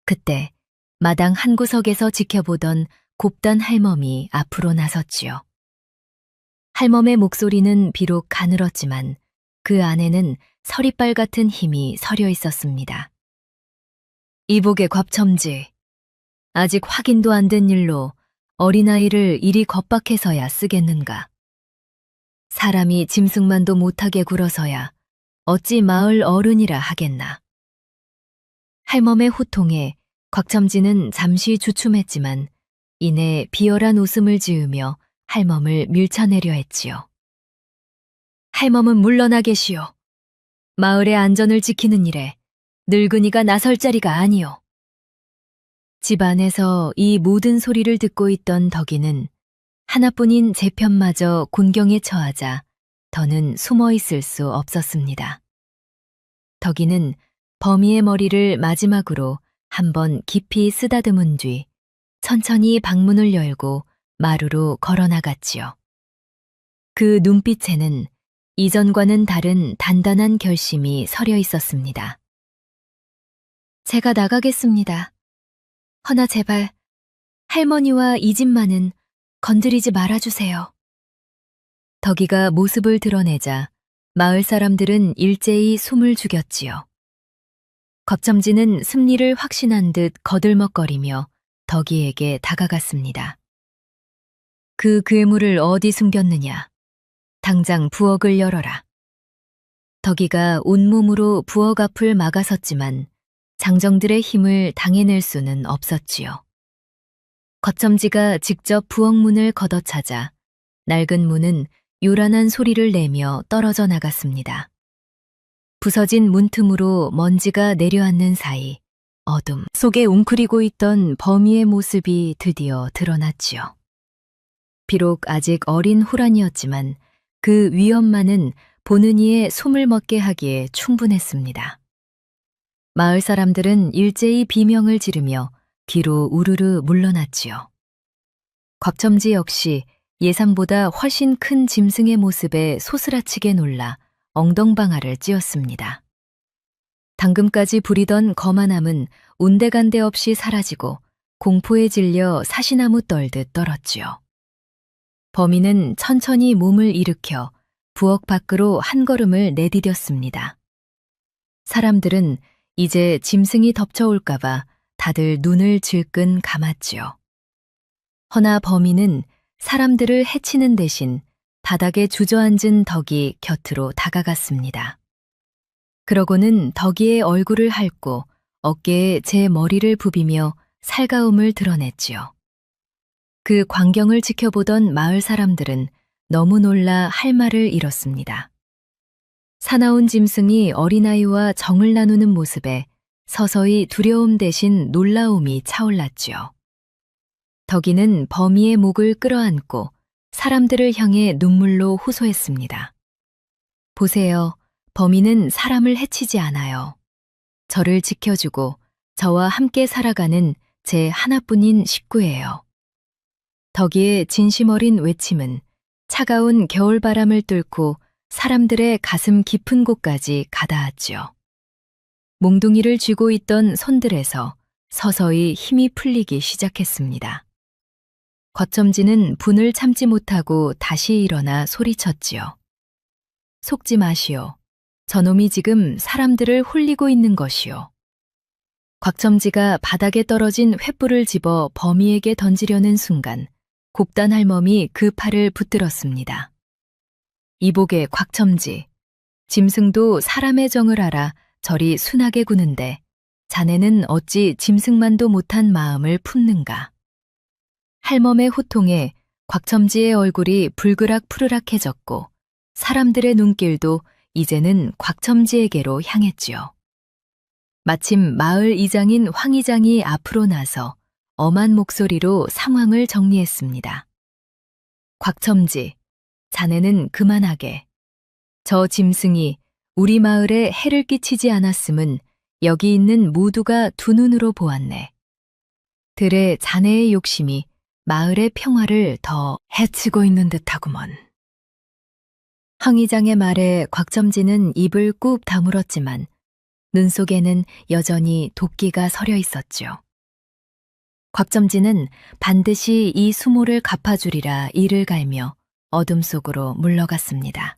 그때 마당 한 구석에서 지켜보던 곱단 할멈이 앞으로 나섰지요. 할멈의 목소리는 비록 가늘었지만 그 안에는 서리빨 같은 힘이 서려 있었습니다. 이복의 곽첨지, 아직 확인도 안 된 일로 어린아이를 이리 겁박해서야 쓰겠는가. 사람이 짐승만도 못하게 굴어서야 어찌 마을 어른이라 하겠나. 할멈의 호통에 곽첨지는 잠시 주춤했지만 이내 비열한 웃음을 지으며 할멈을 밀쳐내려 했지요. 할멈은 물러나 계시오. 마을의 안전을 지키는 일에 늙은이가 나설 자리가 아니오. 집 안에서 이 모든 소리를 듣고 있던 덕이는 하나뿐인 제 편마저 곤경에 처하자 더는 숨어 있을 수 없었습니다. 덕이는 범이의 머리를 마지막으로 한번 깊이 쓰다듬은 뒤 천천히 방문을 열고 마루로 걸어나갔지요. 그 눈빛에는 이전과는 다른 단단한 결심이 서려 있었습니다. 제가 나가겠습니다. 허나 제발 할머니와 이 집만은 건드리지 말아주세요. 덕이가 모습을 드러내자 마을 사람들은 일제히 숨을 죽였지요. 곽첨지는 승리를 확신한 듯 거들먹거리며 덕이에게 다가갔습니다. 그 괴물을 어디 숨겼느냐? 당장 부엌을 열어라. 덕이가 온몸으로 부엌 앞을 막아섰지만 장정들의 힘을 당해낼 수는 없었지요. 곽첨지가 직접 부엌 문을 걷어차자 낡은 문은 요란한 소리를 내며 떨어져 나갔습니다. 부서진 문틈으로 먼지가 내려앉는 사이 어둠 속에 웅크리고 있던 범이의 모습이 드디어 드러났지요. 비록 아직 어린 호란이었지만 그 위험만은 보는 이의 숨을 멎게 하기에 충분했습니다. 마을 사람들은 일제히 비명을 지르며 뒤로 우르르 물러났지요. 곽첨지 역시 예상보다 훨씬 큰 짐승의 모습에 소스라치게 놀라 엉덩방아를 찧었습니다. 방금까지 부리던 거만함은 온데간데 없이 사라지고 공포에 질려 사시나무 떨듯 떨었지요. 범인은 천천히 몸을 일으켜 부엌 밖으로 한 걸음을 내디뎠습니다. 사람들은 이제 짐승이 덮쳐올까봐 다들 눈을 질끈 감았지요. 허나 범인은 사람들을 해치는 대신 바닥에 주저앉은 덕이 곁으로 다가갔습니다. 그러고는 덕이의 얼굴을 핥고 어깨에 제 머리를 부비며 살가움을 드러냈지요. 그 광경을 지켜보던 마을 사람들은 너무 놀라 할 말을 잃었습니다. 사나운 짐승이 어린아이와 정을 나누는 모습에 서서히 두려움 대신 놀라움이 차올랐지요. 덕이는 범이의 목을 끌어안고 사람들을 향해 눈물로 호소했습니다. 보세요. 범인은 사람을 해치지 않아요. 저를 지켜주고 저와 함께 살아가는 제 하나뿐인 식구예요. 덕이의 진심 어린 외침은 차가운 겨울바람을 뚫고 사람들의 가슴 깊은 곳까지 가닿았지요. 몽둥이를 쥐고 있던 손들에서 서서히 힘이 풀리기 시작했습니다. 곽첨지는 분을 참지 못하고 다시 일어나 소리쳤지요. 속지 마시오. 저놈이 지금 사람들을 홀리고 있는 것이오. 곽첨지가 바닥에 떨어진 횃불을 집어 범이에게 던지려는 순간 곱단 할멈이 그 팔을 붙들었습니다. 이복의 곽첨지, 짐승도 사람의 정을 알아 저리 순하게 구는데 자네는 어찌 짐승만도 못한 마음을 품는가. 할멈의 호통에 곽첨지의 얼굴이 불그락 푸르락해졌고 사람들의 눈길도 이제는 곽첨지에게로 향했지요. 마침 마을 이장인 황 이장이 앞으로 나서 엄한 목소리로 상황을 정리했습니다. 곽첨지, 자네는 그만하게. 저 짐승이 우리 마을에 해를 끼치지 않았음은 여기 있는 모두가 두 눈으로 보았네. 들에 자네의 욕심이 마을의 평화를 더 해치고 있는 듯하구먼. 황 이장의 말에 곽첨지는 입을 꾹 다물었지만 눈 속에는 여전히 도끼가 서려 있었죠. 곽첨지는 반드시 이 수모를 갚아주리라 이를 갈며 어둠 속으로 물러갔습니다.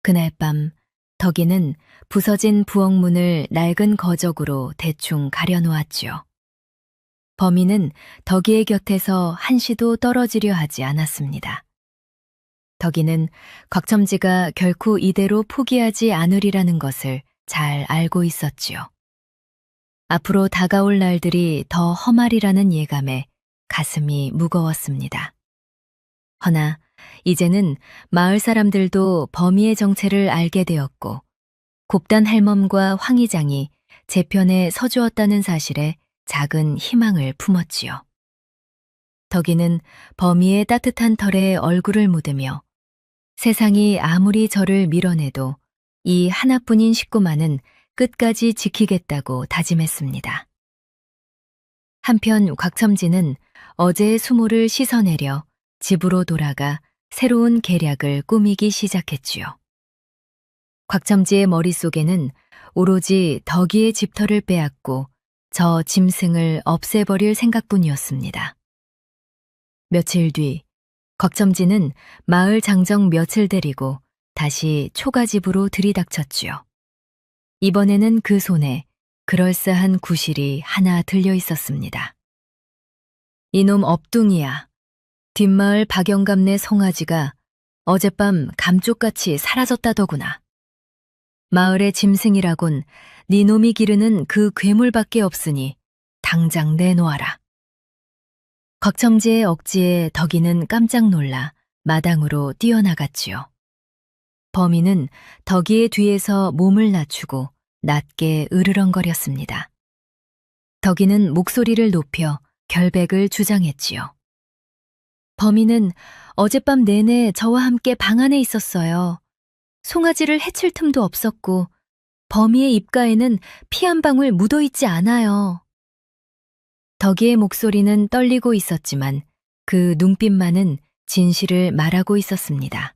그날 밤 덕이는 부서진 부엌문을 낡은 거적으로 대충 가려놓았지요. 범인은 덕이의 곁에서 한시도 떨어지려 하지 않았습니다. 덕이는 곽첨지가 결코 이대로 포기하지 않으리라는 것을 잘 알고 있었지요. 앞으로 다가올 날들이 더 험하리라는 예감에 가슴이 무거웠습니다. 허나 이제는 마을 사람들도 범이의 정체를 알게 되었고 곱단 할멈과 황 이장이 제 편에 서주었다는 사실에 작은 희망을 품었지요. 덕이는 범이의 따뜻한 털에 얼굴을 묻으며 세상이 아무리 저를 밀어내도 이 하나뿐인 식구만은 끝까지 지키겠다고 다짐했습니다. 한편 곽첨지는 어제의 수모를 씻어내려 집으로 돌아가 새로운 계략을 꾸미기 시작했지요. 곽첨지의 머릿속에는 오로지 덕이의 집터를 빼앗고 저 짐승을 없애버릴 생각뿐이었습니다. 며칠 뒤 곽첨지는 마을 장정 며칠 데리고 다시 초가집으로 들이닥쳤지요. 이번에는 그 손에 그럴싸한 구실이 하나 들려 있었습니다. 이놈 업둥이야. 뒷마을 박영감네 송아지가 어젯밤 감쪽같이 사라졌다더구나. 마을의 짐승이라곤 네 놈이 기르는 그 괴물밖에 없으니 당장 내놓아라. 곽첨지의 억지에 덕이는 깜짝 놀라 마당으로 뛰어나갔지요. 범인은 덕이의 뒤에서 몸을 낮추고 낮게 으르렁거렸습니다. 덕이는 목소리를 높여 결백을 주장했지요. 범인은 어젯밤 내내 저와 함께 방 안에 있었어요. 송아지를 해칠 틈도 없었고 범이의 입가에는 피 한 방울 묻어있지 않아요. 덕이의 목소리는 떨리고 있었지만 그 눈빛만은 진실을 말하고 있었습니다.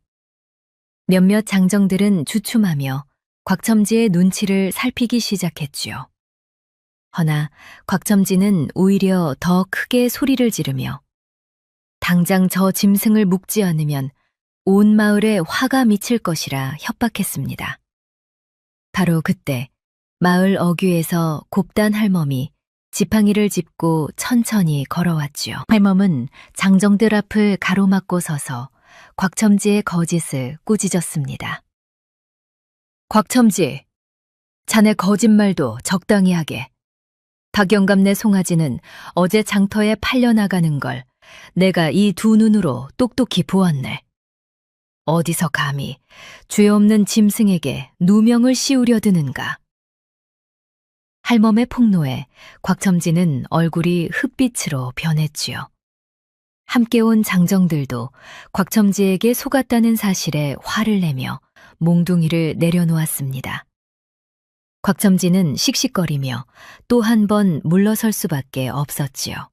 몇몇 장정들은 주춤하며 곽첨지의 눈치를 살피기 시작했지요. 허나 곽첨지는 오히려 더 크게 소리를 지르며 당장 저 짐승을 묶지 않으면 온 마을에 화가 미칠 것이라 협박했습니다. 바로 그때 마을 어귀에서 곱단 할멈이 지팡이를 짚고 천천히 걸어왔지요. 할멈은 장정들 앞을 가로막고 서서 곽첨지의 거짓을 꾸짖었습니다. 곽첨지, 자네 거짓말도 적당히 하게. 박영감네 송아지는 어제 장터에 팔려나가는 걸 내가 이 두 눈으로 똑똑히 보았네. 어디서 감히 죄 없는 짐승에게 누명을 씌우려 드는가. 할멈의 폭로에 곽첨지는 얼굴이 흙빛으로 변했지요. 함께 온 장정들도 곽첨지에게 속았다는 사실에 화를 내며 몽둥이를 내려놓았습니다. 곽첨지는 씩씩거리며 또 한 번 물러설 수밖에 없었지요.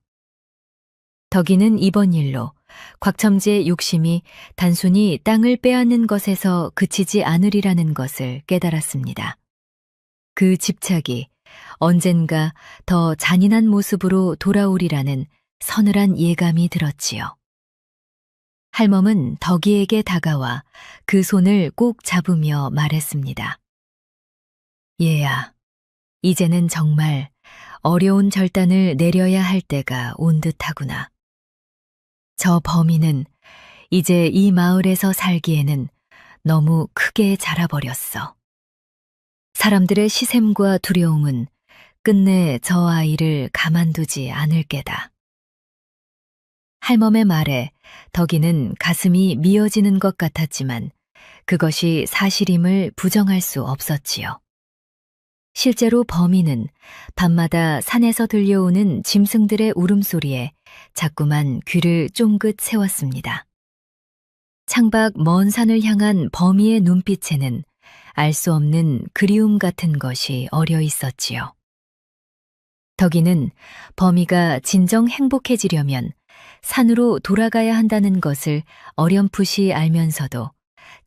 덕이는 이번 일로 곽첨지의 욕심이 단순히 땅을 빼앗는 것에서 그치지 않으리라는 것을 깨달았습니다. 그 집착이 언젠가 더 잔인한 모습으로 돌아오리라는 서늘한 예감이 들었지요. 할멈은 덕이에게 다가와 그 손을 꼭 잡으며 말했습니다. 얘야, 이제는 정말 어려운 결단을 내려야 할 때가 온 듯하구나. 저 범인은 이제 이 마을에서 살기에는 너무 크게 자라버렸어. 사람들의 시샘과 두려움은 끝내 저 아이를 가만두지 않을 게다. 할멈의 말에 덕이는 가슴이 미어지는 것 같았지만 그것이 사실임을 부정할 수 없었지요. 실제로 범인은 밤마다 산에서 들려오는 짐승들의 울음소리에 자꾸만 귀를 쫑긋 세웠습니다. 창밖 먼 산을 향한 범이의 눈빛에는 알 수 없는 그리움 같은 것이 어려 있었지요. 덕이는 범이가 진정 행복해지려면 산으로 돌아가야 한다는 것을 어렴풋이 알면서도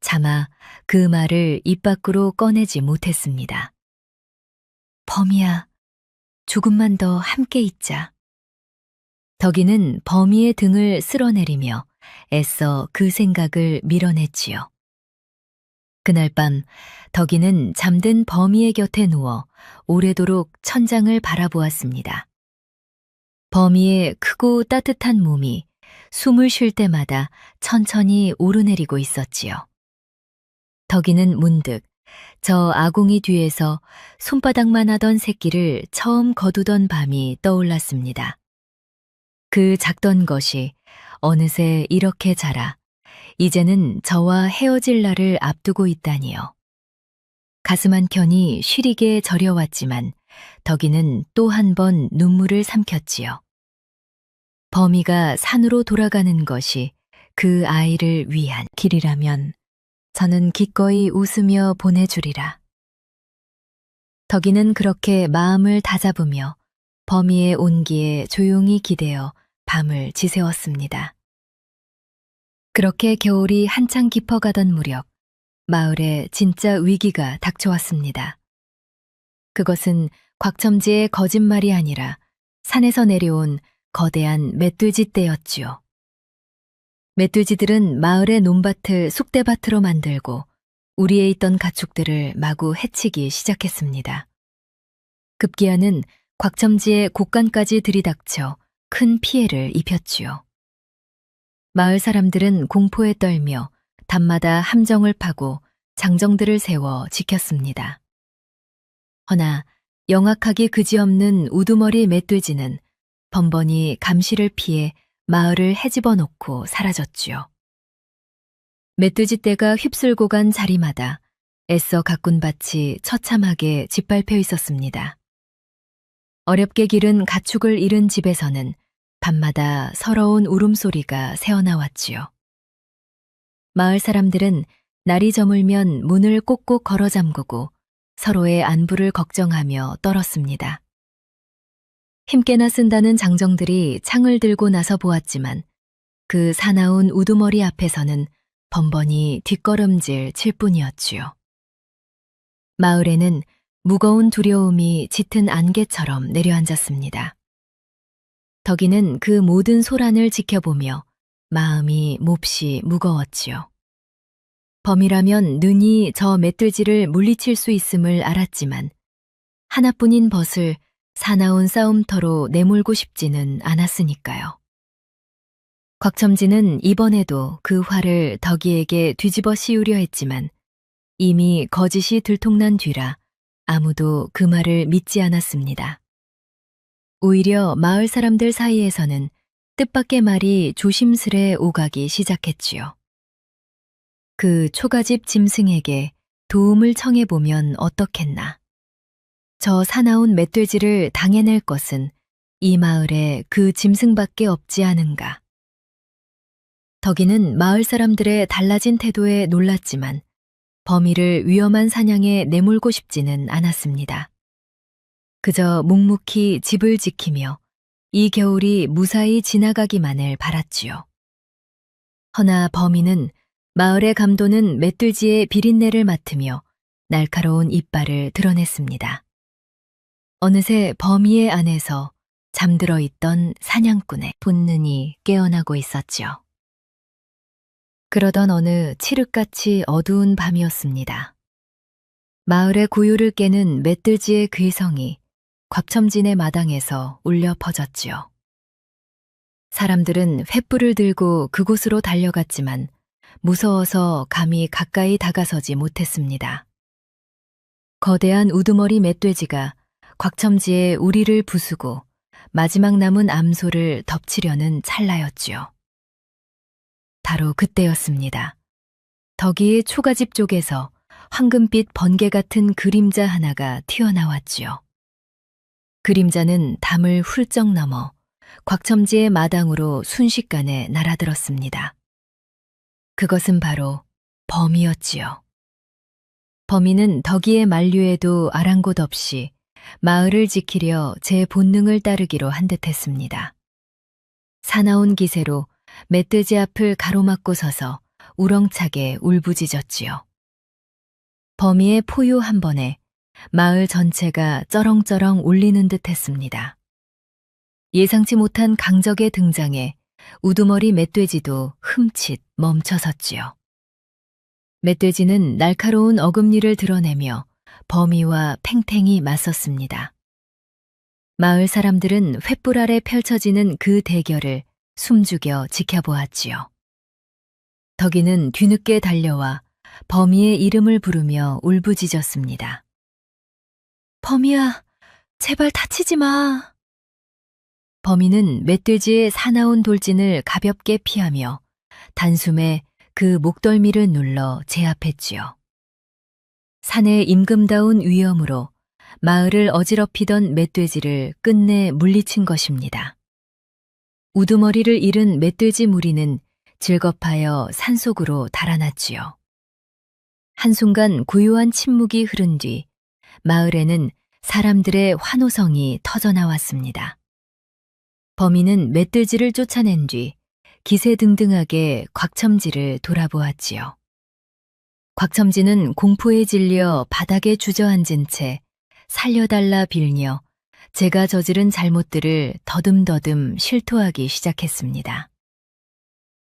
차마 그 말을 입 밖으로 꺼내지 못했습니다. 범이야, 조금만 더 함께 있자. 덕이는 범이의 등을 쓸어내리며 애써 그 생각을 밀어냈지요. 그날 밤 덕이는 잠든 범이의 곁에 누워 오래도록 천장을 바라보았습니다. 범이의 크고 따뜻한 몸이 숨을 쉴 때마다 천천히 오르내리고 있었지요. 덕이는 문득 저 아궁이 뒤에서 손바닥만 하던 새끼를 처음 거두던 밤이 떠올랐습니다. 그 작던 것이 어느새 이렇게 자라 이제는 저와 헤어질 날을 앞두고 있다니요. 가슴 한켠이 시리게 저려왔지만 덕이는 또 한 번 눈물을 삼켰지요. 범이가 산으로 돌아가는 것이 그 아이를 위한 길이라면 저는 기꺼이 웃으며 보내주리라. 덕이는 그렇게 마음을 다잡으며 범이의 온기에 조용히 기대어 밤을 지새웠습니다. 그렇게 겨울이 한창 깊어가던 무렵 마을에 진짜 위기가 닥쳐왔습니다. 그것은 곽첨지의 거짓말이 아니라 산에서 내려온 거대한 멧돼지 떼였지요. 멧돼지들은 마을의 논밭을 쑥대밭으로 만들고 우리에 있던 가축들을 마구 해치기 시작했습니다. 급기야는 곽첨지의 곳간까지 들이닥쳐 큰 피해를 입혔지요. 마을 사람들은 공포에 떨며 밤마다 함정을 파고 장정들을 세워 지켰습니다. 허나 영악하기 그지없는 우두머리 멧돼지는 번번이 감시를 피해 마을을 헤집어 놓고 사라졌지요. 멧돼지 떼가 휩쓸고 간 자리마다 애써 가꾼 밭이 처참하게 짓밟혀 있었습니다. 어렵게 기른 가축을 잃은 집에서는 밤마다 서러운 울음소리가 새어나왔지요. 마을 사람들은 날이 저물면 문을 꼭꼭 걸어 잠그고 서로의 안부를 걱정하며 떨었습니다. 힘께나 쓴다는 장정들이 창을 들고 나서 보았지만 그 사나운 우두머리 앞에서는 번번이 뒷걸음질 칠 뿐이었지요. 마을에는 무거운 두려움이 짙은 안개처럼 내려앉았습니다. 덕이는 그 모든 소란을 지켜보며 마음이 몹시 무거웠지요. 범이라면 능히 저 멧돼지를 물리칠 수 있음을 알았지만 하나뿐인 벗을 사나운 싸움터로 내몰고 싶지는 않았으니까요. 곽첨지는 이번에도 그 화를 덕이에게 뒤집어 씌우려 했지만 이미 거짓이 들통난 뒤라 아무도 그 말을 믿지 않았습니다. 오히려 마을 사람들 사이에서는 뜻밖의 말이 조심스레 오가기 시작했지요. 그 초가집 짐승에게 도움을 청해보면 어떻겠나. 저 사나운 멧돼지를 당해낼 것은 이 마을에 그 짐승밖에 없지 않은가. 덕이는 마을 사람들의 달라진 태도에 놀랐지만 범이를 위험한 사냥에 내몰고 싶지는 않았습니다. 그저 묵묵히 집을 지키며 이 겨울이 무사히 지나가기만을 바랐지요. 허나 범이는 마을에 감도는 멧돼지의 비린내를 맡으며 날카로운 이빨을 드러냈습니다. 어느새 범이의 안에서 잠들어 있던 사냥꾼의 본능이 깨어나고 있었지요. 그러던 어느 칠흑같이 어두운 밤이었습니다. 마을의 고요를 깨는 멧돼지의 귀성이 곽첨진의 마당에서 울려 퍼졌지요. 사람들은 횃불을 들고 그곳으로 달려갔지만 무서워서 감히 가까이 다가서지 못했습니다. 거대한 우두머리 멧돼지가 곽첨지의 우리를 부수고 마지막 남은 암소를 덮치려는 찰나였지요. 바로 그때였습니다. 덕이의 초가집 쪽에서 황금빛 번개 같은 그림자 하나가 튀어나왔지요. 그림자는 담을 훌쩍 넘어 곽첨지의 마당으로 순식간에 날아들었습니다. 그것은 바로 범이었지요. 범이는 덕이의 만류에도 아랑곳 없이 마을을 지키려 제 본능을 따르기로 한 듯했습니다. 사나운 기세로 멧돼지 앞을 가로막고 서서 우렁차게 울부짖었지요. 범이의 포효 한 번에 마을 전체가 쩌렁쩌렁 울리는 듯했습니다. 예상치 못한 강적의 등장에 우두머리 멧돼지도 흠칫 멈춰섰지요. 멧돼지는 날카로운 어금니를 드러내며 범이와 팽팽히 맞섰습니다. 마을 사람들은 횃불 아래 펼쳐지는 그 대결을 숨죽여 지켜보았지요. 덕이는 뒤늦게 달려와 범이의 이름을 부르며 울부짖었습니다. 범이야, 제발 다치지 마. 범이는 멧돼지의 사나운 돌진을 가볍게 피하며 단숨에 그 목덜미를 눌러 제압했지요. 산의 임금다운 위엄으로 마을을 어지럽히던 멧돼지를 끝내 물리친 것입니다. 우두머리를 잃은 멧돼지 무리는 즐겁하여 산속으로 달아났지요. 한순간 고요한 침묵이 흐른 뒤 마을에는 사람들의 환호성이 터져나왔습니다. 범인은 멧돼지를 쫓아낸 뒤 기세등등하게 곽첨지를 돌아보았지요. 곽첨지는 공포에 질려 바닥에 주저앉은 채 살려달라 빌며 제가 저지른 잘못들을 더듬더듬 실토하기 시작했습니다.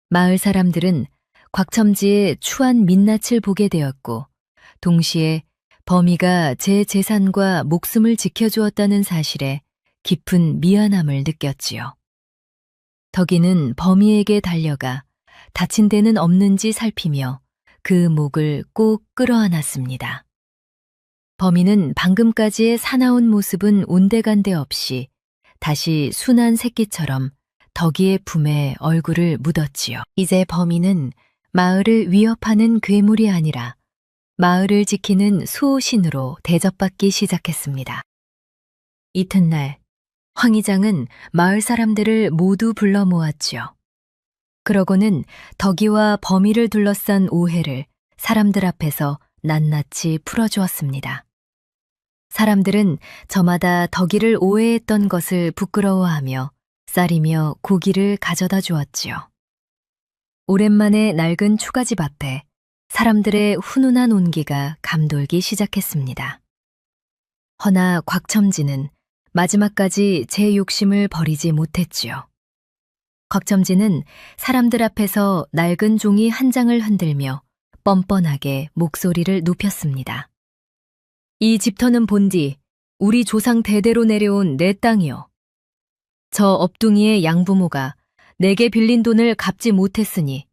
마을 사람들은 곽첨지의 추한 민낯을 보게 되었고 동시에 범이가 제 재산과 목숨을 지켜주었다는 사실에 깊은 미안함을 느꼈지요. 덕이는 범이에게 달려가 다친 데는 없는지 살피며 그 목을 꼭 끌어안았습니다. 범이는 방금까지의 사나운 모습은 온데간데 없이 다시 순한 새끼처럼 덕이의 품에 얼굴을 묻었지요. 이제 범이는 마을을 위협하는 괴물이 아니라 마을을 지키는 수호신으로 대접받기 시작했습니다. 이튿날 황 이장은 마을 사람들을 모두 불러 모았지요. 그러고는 덕이와 범이를 둘러싼 오해를 사람들 앞에서 낱낱이 풀어주었습니다. 사람들은 저마다 덕이를 오해했던 것을 부끄러워하며 쌀이며 고기를 가져다 주었지요. 오랜만에 낡은 초가집 앞에 사람들의 훈훈한 온기가 감돌기 시작했습니다. 허나 곽첨지는 마지막까지 제 욕심을 버리지 못했지요. 곽첨지는 사람들 앞에서 낡은 종이 한 장을 흔들며 뻔뻔하게 목소리를 높였습니다. 이 집터는 본디 우리 조상 대대로 내려온 내 땅이요. 저 업둥이의 양부모가 내게 빌린 돈을 갚지 못했으니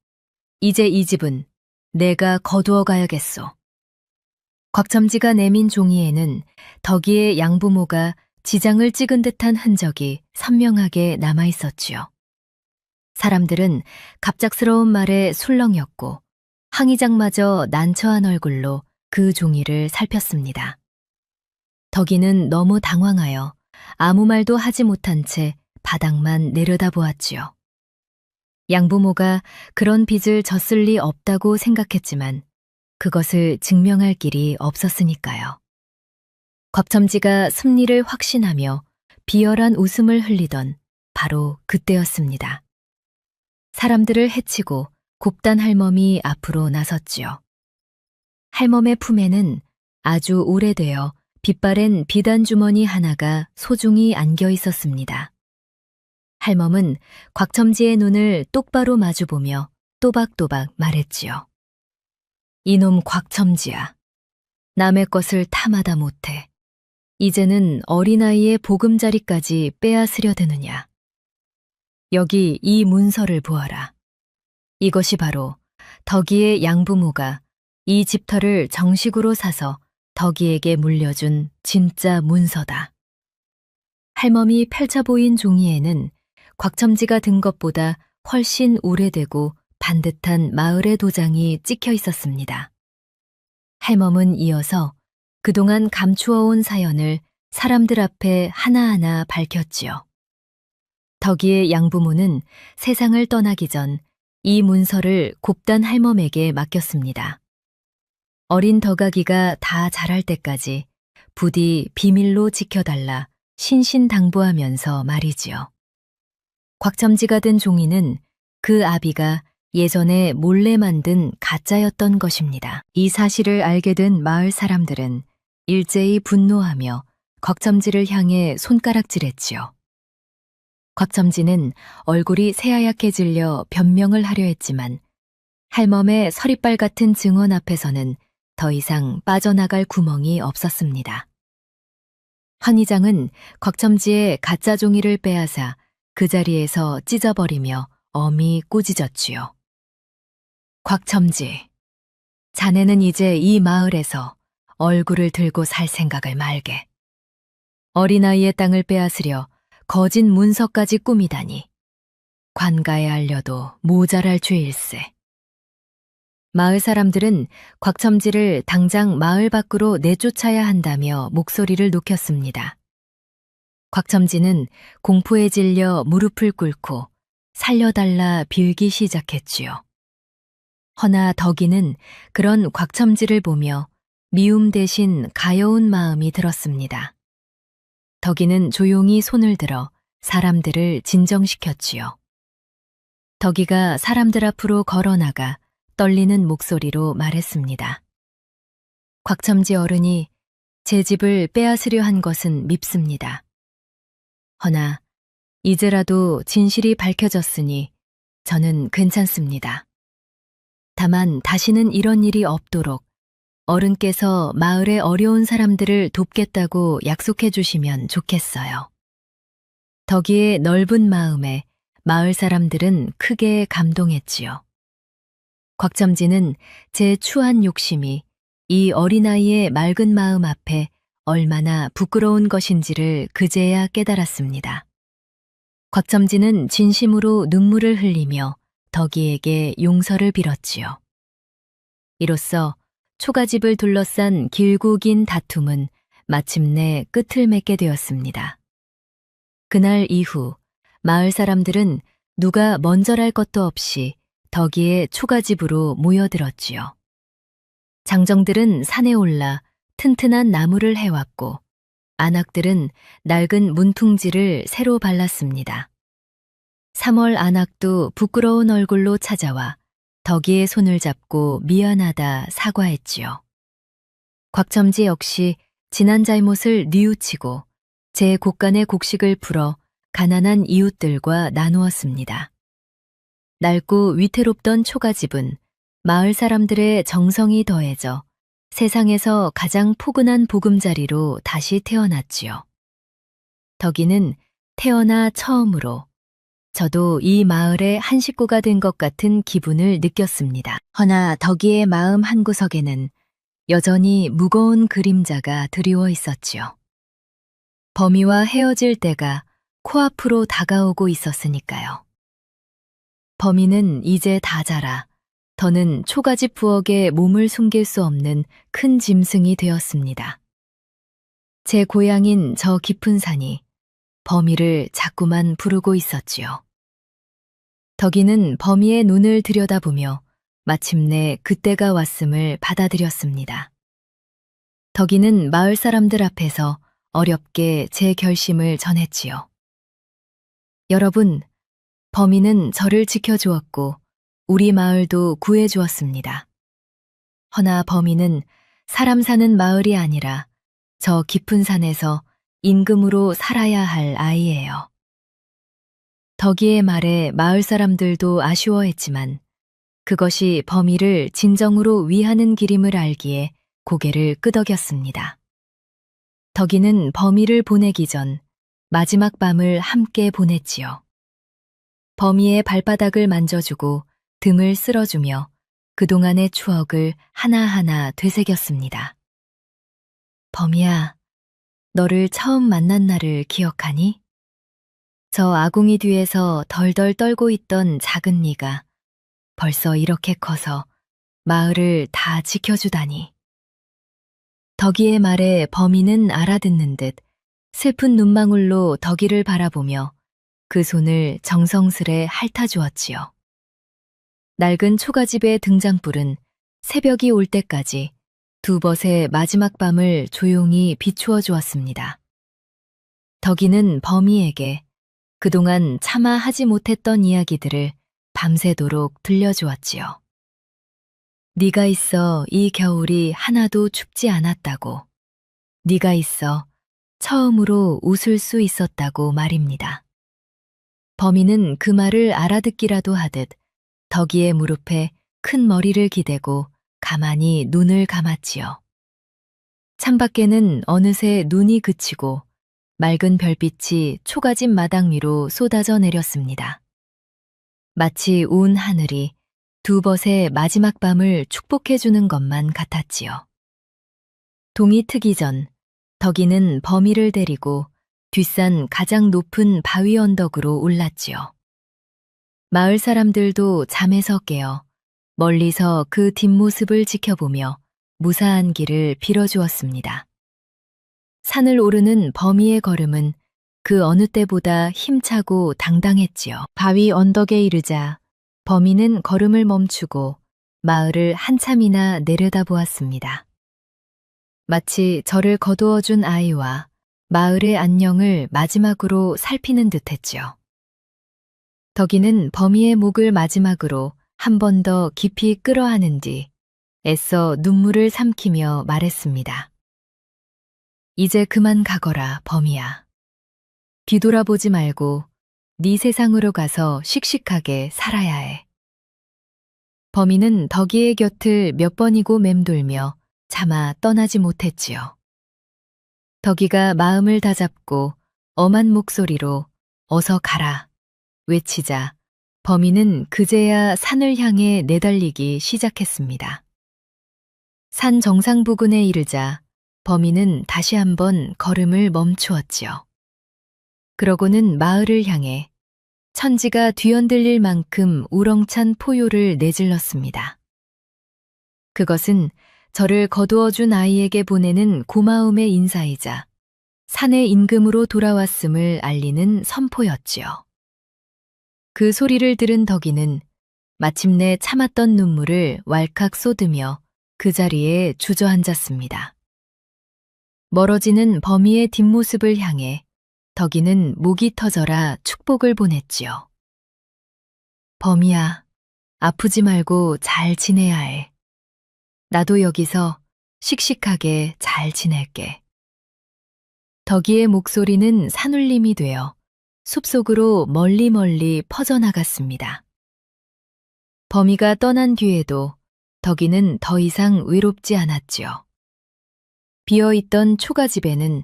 이제 이 집은 내가 거두어 가야겠소. 곽첨지가 내민 종이에는 덕이의 양부모가 지장을 찍은 듯한 흔적이 선명하게 남아 있었지요. 사람들은 갑작스러운 말에 술렁였고 황 이장마저 난처한 얼굴로 그 종이를 살폈습니다. 덕이는 너무 당황하여 아무 말도 하지 못한 채 바닥만 내려다보았지요. 양부모가 그런 빚을 졌을 리 없다고 생각했지만 그것을 증명할 길이 없었으니까요. 곽첨지가 승리를 확신하며 비열한 웃음을 흘리던 바로 그때였습니다. 사람들을 해치고 곱단 할멈이 앞으로 나섰지요. 할멈의 품에는 아주 오래되어 빛바랜 비단 주머니 하나가 소중히 안겨 있었습니다. 할멈은 곽첨지의 눈을 똑바로 마주보며 또박또박 말했지요. 이놈 곽첨지야, 남의 것을 탐하다 못해 이제는 어린아이의 보금자리까지 빼앗으려 드느냐. 여기 이 문서를 보아라. 이것이 바로 덕이의 양부모가 이 집터를 정식으로 사서 덕이에게 물려준 진짜 문서다. 할멈이 펼쳐 보인 종이에는 곽첨지가 든 것보다 훨씬 오래되고 반듯한 마을의 도장이 찍혀 있었습니다. 할멈은 이어서 그동안 감추어온 사연을 사람들 앞에 하나하나 밝혔지요. 덕이의 양부모는 세상을 떠나기 전 이 문서를 곱단 할멈에게 맡겼습니다. 어린 덕아기가 다 자랄 때까지 부디 비밀로 지켜달라 신신당부하면서 말이지요. 곽첨지가 든 종이는 그 아비가 예전에 몰래 만든 가짜였던 것입니다. 이 사실을 알게 된 마을 사람들은 일제히 분노하며 곽첨지를 향해 손가락질했지요. 곽첨지는 얼굴이 새하얗게 질려 변명을 하려 했지만 할멈의 서리빨 같은 증언 앞에서는 더 이상 빠져나갈 구멍이 없었습니다. 황 이장은 곽첨지의 가짜 종이를 빼앗아 그 자리에서 찢어버리며 엄히 꾸짖었지요. 곽첨지, 자네는 이제 이 마을에서 얼굴을 들고 살 생각을 말게. 어린아이의 땅을 빼앗으려 거짓 문서까지 꾸미다니 관가에 알려도 모자랄 죄일세. 마을 사람들은 곽첨지를 당장 마을 밖으로 내쫓아야 한다며 목소리를 높였습니다. 곽첨지는 공포에 질려 무릎을 꿇고 살려달라 빌기 시작했지요. 허나 덕이는 그런 곽첨지를 보며 미움 대신 가여운 마음이 들었습니다. 덕이는 조용히 손을 들어 사람들을 진정시켰지요. 덕이가 사람들 앞으로 걸어나가 떨리는 목소리로 말했습니다. 곽첨지 어른이 제 집을 빼앗으려 한 것은 밉습니다. 허나 이제라도 진실이 밝혀졌으니 저는 괜찮습니다. 다만 다시는 이런 일이 없도록 어른께서 마을의 어려운 사람들을 돕겠다고 약속해 주시면 좋겠어요. 덕이의 넓은 마음에 마을 사람들은 크게 감동했지요. 곽첨지는 제 추한 욕심이 이 어린아이의 맑은 마음 앞에 얼마나 부끄러운 것인지를 그제야 깨달았습니다. 곽첨지는 진심으로 눈물을 흘리며 덕이에게 용서를 빌었지요. 이로써 초가집을 둘러싼 길고 긴 다툼은 마침내 끝을 맺게 되었습니다. 그날 이후 마을 사람들은 누가 먼저랄 것도 없이 덕이의 초가집으로 모여들었지요. 장정들은 산에 올라 튼튼한 나무를 해왔고 안악들은 낡은 문풍지를 새로 발랐습니다. 3월 안악도 부끄러운 얼굴로 찾아와 덕이의 손을 잡고 미안하다 사과했지요. 곽첨지 역시 지난 잘못을 뉘우치고 제 곳간의 곡식을 풀어 가난한 이웃들과 나누었습니다. 낡고 위태롭던 초가집은 마을 사람들의 정성이 더해져 세상에서 가장 포근한 보금자리로 다시 태어났지요. 덕이는 태어나 처음으로 저도 이 마을의 한 식구가 된 것 같은 기분을 느꼈습니다. 허나 덕이의 마음 한구석에는 여전히 무거운 그림자가 드리워 있었지요. 범이와 헤어질 때가 코앞으로 다가오고 있었으니까요. 범이는 이제 다 자라 더는 초가집 부엌에 몸을 숨길 수 없는 큰 짐승이 되었습니다. 제 고향인 저 깊은 산이 범이를 자꾸만 부르고 있었지요. 덕이는 범이의 눈을 들여다보며 마침내 그때가 왔음을 받아들였습니다. 덕이는 마을 사람들 앞에서 어렵게 제 결심을 전했지요. 여러분, 범이는 저를 지켜주었고 우리 마을도 구해주었습니다. 허나 범이는 사람 사는 마을이 아니라 저 깊은 산에서 임금으로 살아야 할 아이예요. 덕이의 말에 마을 사람들도 아쉬워했지만 그것이 범이를 진정으로 위하는 길임을 알기에 고개를 끄덕였습니다. 덕이는 범이를 보내기 전 마지막 밤을 함께 보냈지요. 범이의 발바닥을 만져주고 등을 쓸어주며 그동안의 추억을 하나하나 되새겼습니다. 범이야, 너를 처음 만난 날을 기억하니? 저 아궁이 뒤에서 덜덜 떨고 있던 작은 네가 벌써 이렇게 커서 마을을 다 지켜주다니. 덕이의 말에 범이는 알아듣는 듯 슬픈 눈망울로 덕이를 바라보며 그 손을 정성스레 핥아주었지요. 낡은 초가집의 등장불은 새벽이 올 때까지 두 벗의 마지막 밤을 조용히 비추어 주었습니다. 덕이는 범이에게 그동안 차마 하지 못했던 이야기들을 밤새도록 들려주었지요. 네가 있어 이 겨울이 하나도 춥지 않았다고, 네가 있어 처음으로 웃을 수 있었다고 말입니다. 범이는 그 말을 알아듣기라도 하듯 덕이의 무릎에 큰 머리를 기대고 가만히 눈을 감았지요. 창밖에는 어느새 눈이 그치고 맑은 별빛이 초가집 마당 위로 쏟아져 내렸습니다. 마치 온 하늘이 두 벗의 마지막 밤을 축복해주는 것만 같았지요. 동이 트기 전 덕이는 범이를 데리고 뒷산 가장 높은 바위 언덕으로 올랐지요. 마을 사람들도 잠에서 깨어 멀리서 그 뒷모습을 지켜보며 무사한 길을 빌어주었습니다. 산을 오르는 범이의 걸음은 그 어느 때보다 힘차고 당당했지요. 바위 언덕에 이르자 범이는 걸음을 멈추고 마을을 한참이나 내려다보았습니다. 마치 저를 거두어준 아이와 마을의 안녕을 마지막으로 살피는 듯했지요. 덕이는 범이의 목을 마지막으로 한 번 더 깊이 끌어안은 뒤 애써 눈물을 삼키며 말했습니다. 이제 그만 가거라, 범이야. 뒤돌아보지 말고 네 세상으로 가서 씩씩하게 살아야 해. 범이는 덕이의 곁을 몇 번이고 맴돌며 차마 떠나지 못했지요. 덕이가 마음을 다잡고 엄한 목소리로 어서 가라 외치자 범이는 그제야 산을 향해 내달리기 시작했습니다. 산 정상 부근에 이르자 범이는 다시 한번 걸음을 멈추었지요. 그러고는 마을을 향해 천지가 뒤흔들릴 만큼 우렁찬 포효를 내질렀습니다. 그것은 저를 거두어준 아이에게 보내는 고마움의 인사이자 산의 임금으로 돌아왔음을 알리는 선포였지요. 그 소리를 들은 덕이는 마침내 참았던 눈물을 왈칵 쏟으며 그 자리에 주저앉았습니다. 멀어지는 범이의 뒷모습을 향해 덕이는 목이 터져라 축복을 보냈지요. 범이야, 아프지 말고 잘 지내야 해. 나도 여기서 씩씩하게 잘 지낼게. 덕이의 목소리는 산울림이 되어 숲속으로 멀리 퍼져나갔습니다. 범이가 떠난 뒤에도 덕이는 더 이상 외롭지 않았지요. 비어있던 초가집에는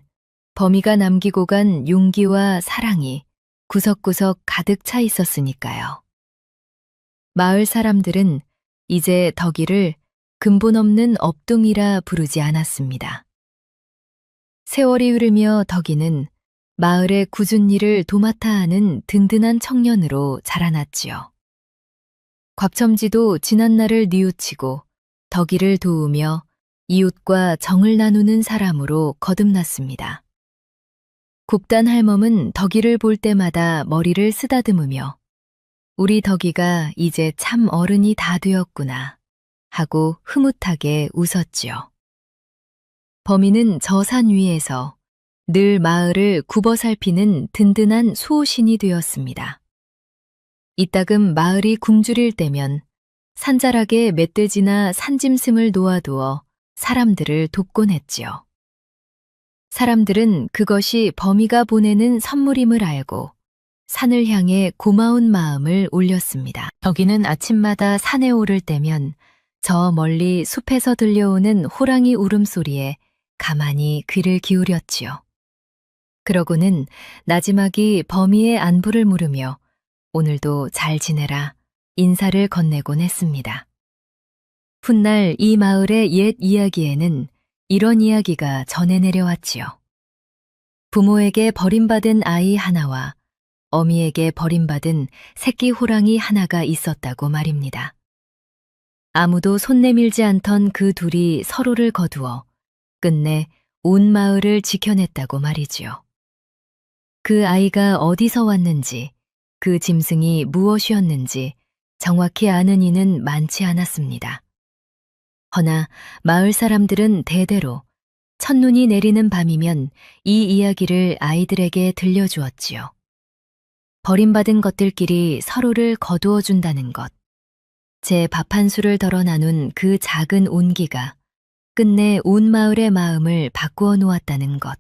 범이가 남기고 간 용기와 사랑이 구석구석 가득 차 있었으니까요. 마을 사람들은 이제 덕이를 근본 없는 업둥이라 부르지 않았습니다. 세월이 흐르며 덕이는 마을의 굳은 일을 도맡아 하는 든든한 청년으로 자라났지요. 곽첨지도 지난날을 뉘우치고 덕이를 도우며 이웃과 정을 나누는 사람으로 거듭났습니다. 곱단 할멈은 덕이를 볼 때마다 머리를 쓰다듬으며 우리 덕이가 이제 참 어른이 다 되었구나 하고 흐뭇하게 웃었지요. 범이는 저 산 위에서 늘 마을을 굽어 살피는 든든한 수호신이 되었습니다. 이따금 마을이 굶주릴 때면 산자락에 멧돼지나 산짐승을 놓아두어 사람들을 돕곤 했지요. 사람들은 그것이 범이가 보내는 선물임을 알고 산을 향해 고마운 마음을 올렸습니다. 덕이는 아침마다 산에 오를 때면 저 멀리 숲에서 들려오는 호랑이 울음소리에 가만히 귀를 기울였지요. 그러고는 나지막이 범이의 안부를 물으며 오늘도 잘 지내라 인사를 건네곤 했습니다. 훗날 이 마을의 옛 이야기에는 이런 이야기가 전해 내려왔지요. 부모에게 버림받은 아이 하나와 어미에게 버림받은 새끼 호랑이 하나가 있었다고 말입니다. 아무도 손 내밀지 않던 그 둘이 서로를 거두어 끝내 온 마을을 지켜냈다고 말이지요. 그 아이가 어디서 왔는지, 그 짐승이 무엇이었는지 정확히 아는 이는 많지 않았습니다. 허나 마을 사람들은 대대로 첫눈이 내리는 밤이면 이 이야기를 아이들에게 들려주었지요. 버림받은 것들끼리 서로를 거두어 준다는 것, 제 밥 한 술을 덜어 나눈 그 작은 온기가 끝내 온 마을의 마음을 바꾸어 놓았다는 것,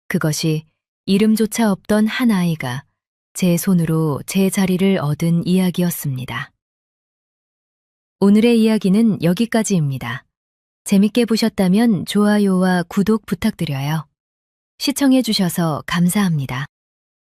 그것이 이름조차 없던 한 아이가 제 손으로 제 자리를 얻은 이야기였습니다. 오늘의 이야기는 여기까지입니다. 재밌게 보셨다면 좋아요와 구독 부탁드려요. 시청해주셔서 감사합니다.